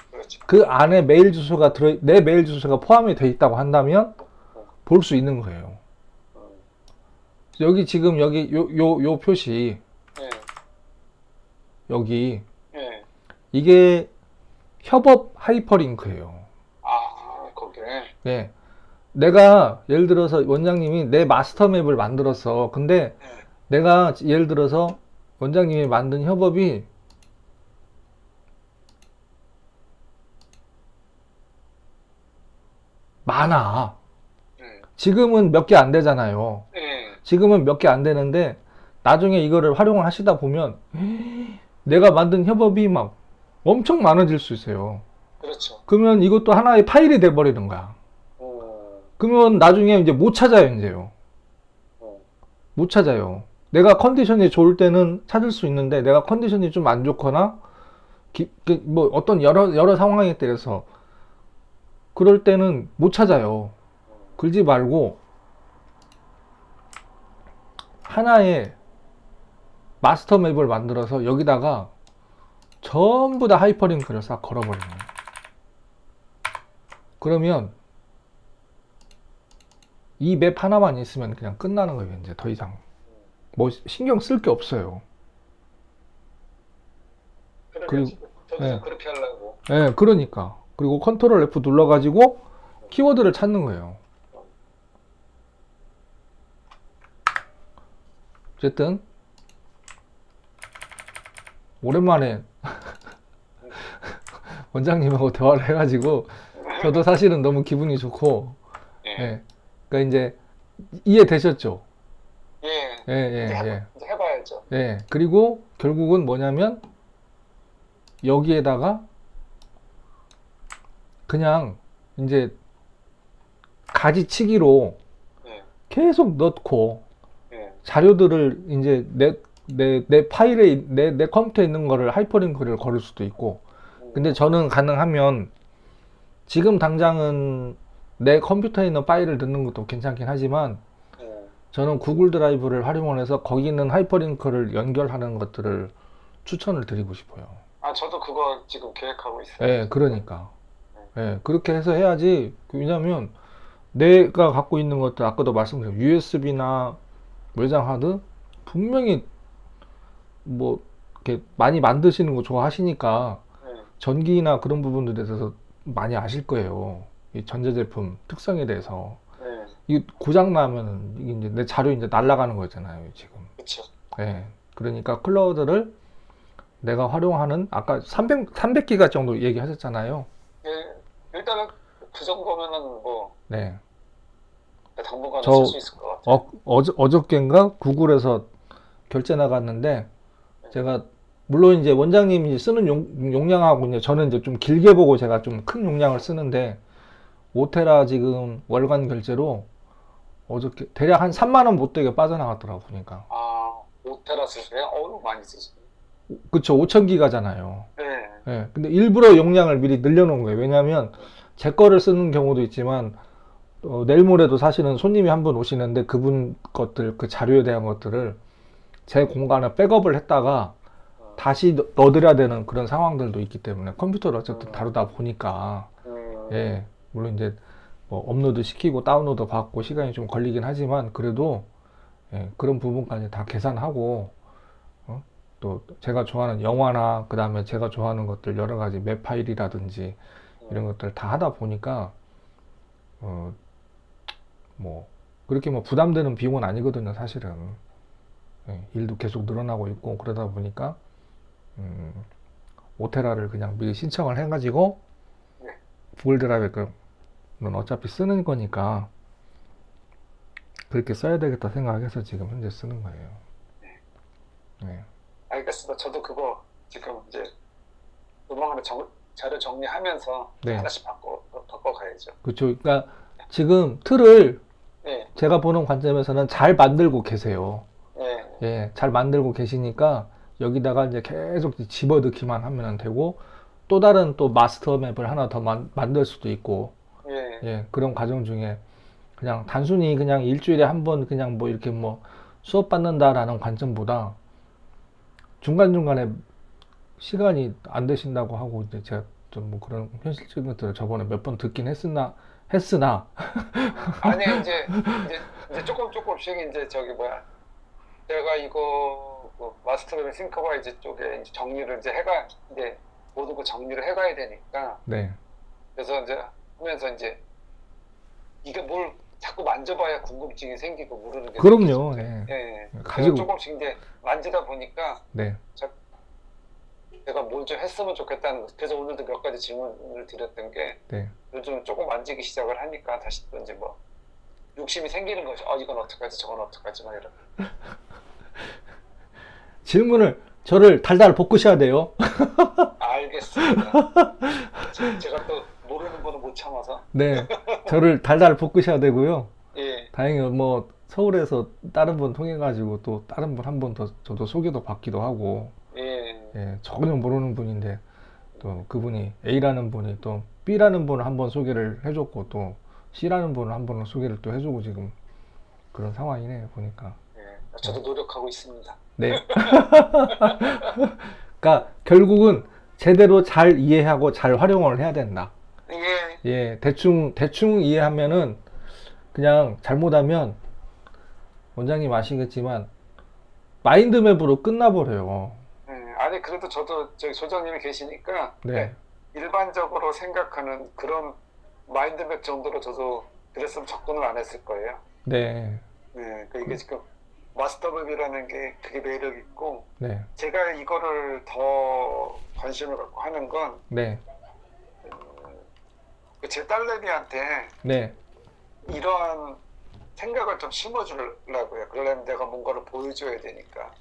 S2: 그렇죠.
S1: 그 안에 메일 주소가 내 메일 주소가 포함이 돼 있다고 한다면 볼 수 있는 거예요. 여기 지금 여기 요 표시
S2: 네.
S1: 여기
S2: 네.
S1: 이게 협업 하이퍼링크예요.
S2: 아, 거기에.
S1: 네. 내가 예를 들어서 원장님이 내 마스터 맵을 만들었어. 근데
S2: 네.
S1: 내가 예를 들어서 원장님이 만든 협업이 많아.
S2: 네.
S1: 지금은 몇 개 안 되잖아요.
S2: 네.
S1: 지금은 몇 개 안 되는데 나중에 이거를 활용을 하시다 보면 내가 만든 협업이 막 엄청 많아질 수 있어요.
S2: 그렇죠.
S1: 그러면 이것도 하나의 파일이 돼 버리는 거야. 그러면 나중에 이제 못 찾아요, 이제요. 못 찾아요. 내가 컨디션이 좋을 때는 찾을 수 있는데 내가 컨디션이 좀 안 좋거나 뭐 어떤 여러 상황에 따라서 그럴 때는 못 찾아요. 그러지 말고 하나의 마스터 맵을 만들어서 여기다가 전부 다 하이퍼링크를 싹 걸어버리는 거예요. 그러면 이 맵 하나만 있으면 그냥 끝나는 거예요. 이제 더 이상 뭐 신경 쓸 게 없어요. 그리고
S2: 저도
S1: 네.
S2: 그렇게 하려고.
S1: 네, 그러니까. 그리고 컨트롤 F 눌러가지고 키워드를 찾는 거예요. 어쨌든 오랜만에 원장님하고 대화를 해가지고 저도 사실은 너무 기분이 좋고,
S2: 예.
S1: 예. 그러니까 이제 이해되셨죠?
S2: 예.
S1: 예, 예, 예.
S2: 이제 해봐야죠.
S1: 예. 그리고 결국은 뭐냐면 여기에다가 그냥 이제 가지치기로
S2: 예.
S1: 계속 넣고
S2: 예.
S1: 자료들을 이제 내 파일에 내 컴퓨터에 있는 거를 하이퍼링크를 걸을 수도 있고, 근데 저는 가능하면 지금 당장은 내 컴퓨터에 있는 파일을 넣는 것도 괜찮긴 하지만 저는 구글 드라이브를 활용을 해서 거기 있는 하이퍼링크를 연결하는 것들을 추천을 드리고 싶어요.
S2: 아, 저도 그거 지금 계획하고 있어요.
S1: 예, 그러니까. 예, 그렇게 해서 해야지. 왜냐면 내가 갖고 있는 것들 아까도 말씀드린 USB나 외장 하드 분명히 뭐 이렇게 많이 만드시는 거 좋아하시니까 전기나 그런 부분들에 대해서 많이 아실 거예요. 이 전자제품 특성에 대해서. 이 고장 나면 이게 이제 내 자료 이제 날아가는 거잖아요, 지금.
S2: 그렇죠.
S1: 예. 그러니까 클라우드를 내가 활용하는 아까 300기가 정도 얘기하셨잖아요.
S2: 예. 일단은 그 정도면은 뭐
S1: 네.
S2: 당분간은
S1: 저
S2: 쓸 수 있을 것 같아요.
S1: 어저께인가 구글에서 결제 나갔는데 제가 물론 이제 원장님이 쓰는 용량하고 이제 저는 이제 좀 길게 보고 제가 좀 큰 용량을 쓰는데 5테라 지금 월간 결제로 어저께 대략 한 3만 원 못 되게 빠져나갔더라고 보니까.
S2: 아, 5테라 쓰세요? 어우, 많이 쓰시네.
S1: 그쵸, 5000기가잖아요.
S2: 네.
S1: 예. 근데 일부러 용량을 미리 늘려놓은 거예요. 왜냐하면 제 거를 쓰는 경우도 있지만 내일 모레도 사실은 손님이 한 분 오시는데 그분 것들 그 자료에 대한 것들을 제 공간에 백업을 했다가 다시 넣어드려야 되는 그런 상황들도 있기 때문에 컴퓨터를 어쨌든 다루다 보니까 예, 물론 이제 뭐 업로드 시키고 다운로드 받고 시간이 좀 걸리긴 하지만 그래도 예, 그런 부분까지 다 계산하고 또 제가 좋아하는 영화나 그 다음에 제가 좋아하는 것들 여러 가지 맵 파일이라든지 이런 것들 다 하다 보니까 어, 뭐 그렇게 뭐 부담되는 비용은 아니거든요, 사실은. 예, 일도 계속 늘어나고 있고 그러다 보니까 음, 오테라를 그냥 미리 신청을 해가지고
S2: 네.
S1: 구글 드라이브는 어차피 쓰는 거니까 그렇게 써야 되겠다 생각해서 지금 현재 쓰는 거예요. 네.
S2: 알겠습니다. 저도 그거 지금 이제 조만간에 자료 정리하면서
S1: 네.
S2: 하나씩 바꿔가야죠.
S1: 그렇죠. 그러니까 지금 틀을
S2: 네,
S1: 제가 보는 관점에서는 잘 만들고 계세요.
S2: 네,
S1: 예, 잘 만들고 계시니까 여기다가 이제 계속 집어넣기만 하면 되고 또 다른 또 마스터 맵을 하나 더 만들 수도 있고
S2: 네,
S1: 예, 그런 과정 중에 그냥 단순히 그냥 일주일에 한 번 그냥 뭐 이렇게 뭐 수업 받는다라는 관점보다 중간중간에 시간이 안 되신다고 하고 이제 제가 좀 뭐 그런 현실적인 것들을 저번에 몇 번 듣긴 했으나
S2: 아니 이제 조금씩 이제 저기 뭐야 제가 이거 그 마스터맵 싱커바이즈 쪽에 이제 정리를 이제 이제 모든 거 정리를 해가야 되니까
S1: 네,
S2: 그래서 이제 하면서 이제 이게 뭘 자꾸 만져봐야 궁금증이 생기고 모르는 게
S1: 그럼요.
S2: 생기죠.
S1: 예.
S2: 예. 그래서
S1: 가지고
S2: 조금씩 이제 만지다 보니까
S1: 네,
S2: 제가 뭘 좀 했으면 좋겠다는 거. 그래서 오늘도 몇 가지 질문을 드렸던 게
S1: 네.
S2: 요즘 조금 만지기 시작을 하니까 다시 또 이제 뭐 욕심이 생기는 거죠. 이건 어떡하지, 저건 어떡하지, 막 이런.
S1: 질문을 저를 달달 볶으셔야 돼요.
S2: 알겠습니다. 제가 또 모르는 거는 못 참아서.
S1: 네, 저를 달달 볶으셔야 되고요.
S2: 예,
S1: 다행히 뭐 서울에서 다른 분 통해 가지고 또 다른 분 한 번 더 저도 소개도 받기도 하고
S2: 예,
S1: 예, 전혀 모르는 분인데 또 그분이 A라는 분이 또 B라는 분을 한번 소개를 해줬고 또 C라는 분을 한 번은 소개를 또 해주고 지금 그런 상황이네요 보니까.
S2: 예. 저도 노력하고 있습니다.
S1: 네. 그러니까 결국은 제대로 잘 이해하고 잘 활용을 해야 된다.
S2: 예,
S1: 예, 대충 이해하면은 그냥 잘못하면 원장님 아시겠지만 마인드맵으로 끝나버려요.
S2: 아니 그래도 저도 저기 소장님이 계시니까
S1: 네,
S2: 네, 일반적으로 생각하는 그런 마인드맵 정도로 저도 그랬으면 접근을 안 했을 거예요.
S1: 네,
S2: 네, 그 이게 지금 마스터맵이라는 게 그게 매력 있고
S1: 네,
S2: 제가 이거를 더 관심을 갖고 하는 건
S1: 네,
S2: 제 딸내미한테
S1: 네,
S2: 이러한 생각을 좀 심어주려고요. 그러려면 내가 뭔가를 보여줘야 되니까.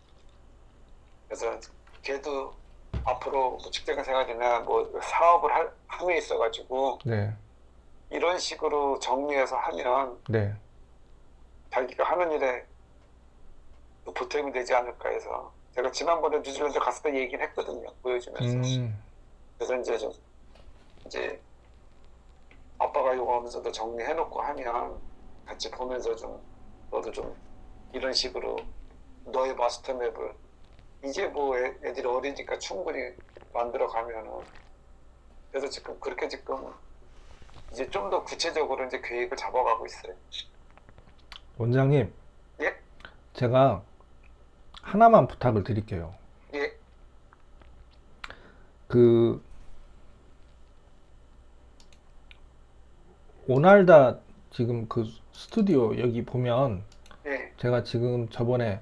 S2: 그래서 걔도 앞으로 뭐 직장 생활이나 뭐 사업을 함에 있어가지고
S1: 네,
S2: 이런 식으로 정리해서 하면
S1: 네.
S2: 자기가 하는 일에 보탬이 되지 않을까 해서 제가 지난번에 뉴질랜드 갔을 때 얘기를 했거든요. 보여주면서. 그래서 이제 아빠가 이거 어느 정도 정리해놓고 하면 같이 보면서 좀 너도 좀 이런 식으로 너의 마스터맵을 이제 뭐 애들이 어리니까 충분히 만들어 가면은 그래서 지금 그렇게 지금 이제 좀 더 구체적으로 이제 계획을 잡아가고 있어요.
S1: 원장님,
S2: 예?
S1: 제가 하나만 부탁을 드릴게요.
S2: 예?
S1: 그 오날다 지금 그 스튜디오 여기 보면
S2: 예?
S1: 제가 지금 저번에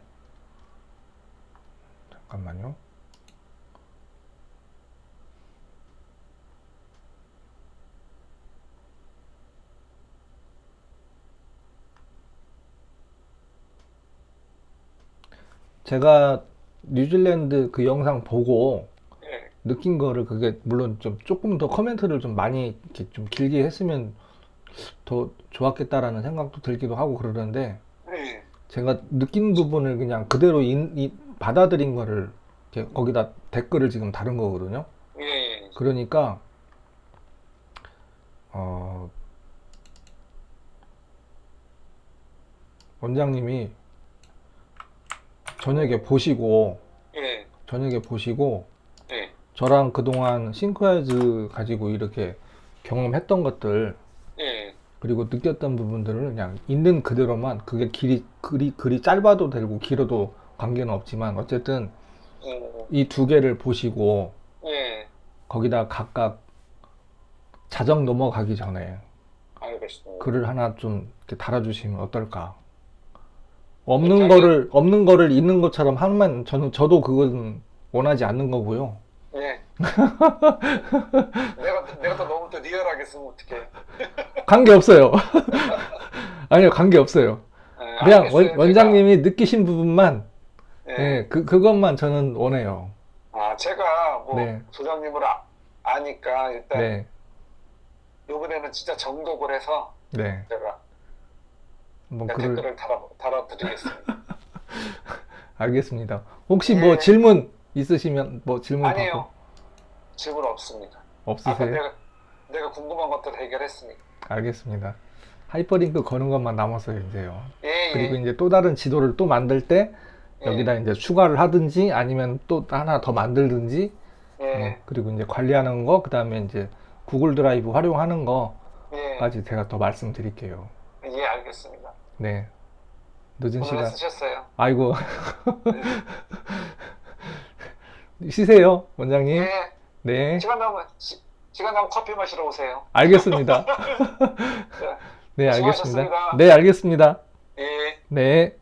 S1: 잠깐만요. 제가 뉴질랜드 그 영상 보고
S2: 예?
S1: 느낀 거를 그게 물론 좀 조금 더 코멘트를 좀 많이 이렇게 좀 길게 했으면 더 좋았겠다라는 생각도 들기도 하고 그러는데
S2: 예?
S1: 제가 느낀 부분을 그냥 그대로 받아들인 거를 이렇게 거기다 댓글을 지금 다른 거거든요.
S2: 예?
S1: 그러니까 어, 원장님이 저녁에 보시고
S2: 예? 예?
S1: 저랑 그동안 싱크와이즈 가지고 이렇게 경험했던 것들
S2: 예?
S1: 그리고 느꼈던 부분들을 그냥 있는 그대로만 그게 글이 짧아도 되고 길어도 관계는 없지만 어쨌든 이 두 개를 보시고
S2: 예,
S1: 거기다 각각 자정 넘어가기 전에
S2: 알겠습니다.
S1: 글을 하나 좀 이렇게 달아주시면 어떨까?
S2: 자기-
S1: 없는 거를 있는 것처럼 하면 저도 그건 원하지 않는 거고요.
S2: 예. 내가 또 너무 또 리얼하게 쓰면 어떡해.
S1: 관계 없어요. 아니요, 관계 없어요.
S2: 예,
S1: 그냥
S2: 알겠어요.
S1: 원장님이 느끼신 부분만,
S2: 예.
S1: 예, 그것만 저는 원해요.
S2: 제가 뭐
S1: 네.
S2: 소장님을 아니까 일단
S1: 네,
S2: 이번에는 진짜 정독을 해서
S1: 네.
S2: 제가
S1: 뭐
S2: 댓글을 달아드리겠습니다.
S1: 알겠습니다. 혹시
S2: 예.
S1: 뭐 질문 있으시면 뭐 질문
S2: 아니에요.
S1: 받고
S2: 질문 없습니다. 아까
S1: 없으세요?
S2: 내가 궁금한 것들 해결했으니까.
S1: 알겠습니다. 하이퍼링크 거는 것만 남았어요, 이제요.
S2: 예,
S1: 그리고
S2: 예.
S1: 이제 또 다른 지도를 또 만들 때
S2: 예.
S1: 여기다 이제 추가를 하든지 아니면 또 하나 더 만들든지,
S2: 예.
S1: 그리고 이제 관리하는 거, 그 다음에 이제 구글 드라이브 활용하는 거까지
S2: 예.
S1: 제가 더 말씀드릴게요.
S2: 예, 알겠습니다.
S1: 네. 늦은
S2: 오늘
S1: 시간.
S2: 쓰셨어요.
S1: 아이고. 쉬세요, 원장님.
S2: 예.
S1: 네.
S2: 시간 나면 커피 마시러 오세요.
S1: 알겠습니다.
S2: 네.
S1: 네, 알겠습니다.
S2: 수고하셨습니다.
S1: 네, 알겠습니다.
S2: 예.
S1: 네.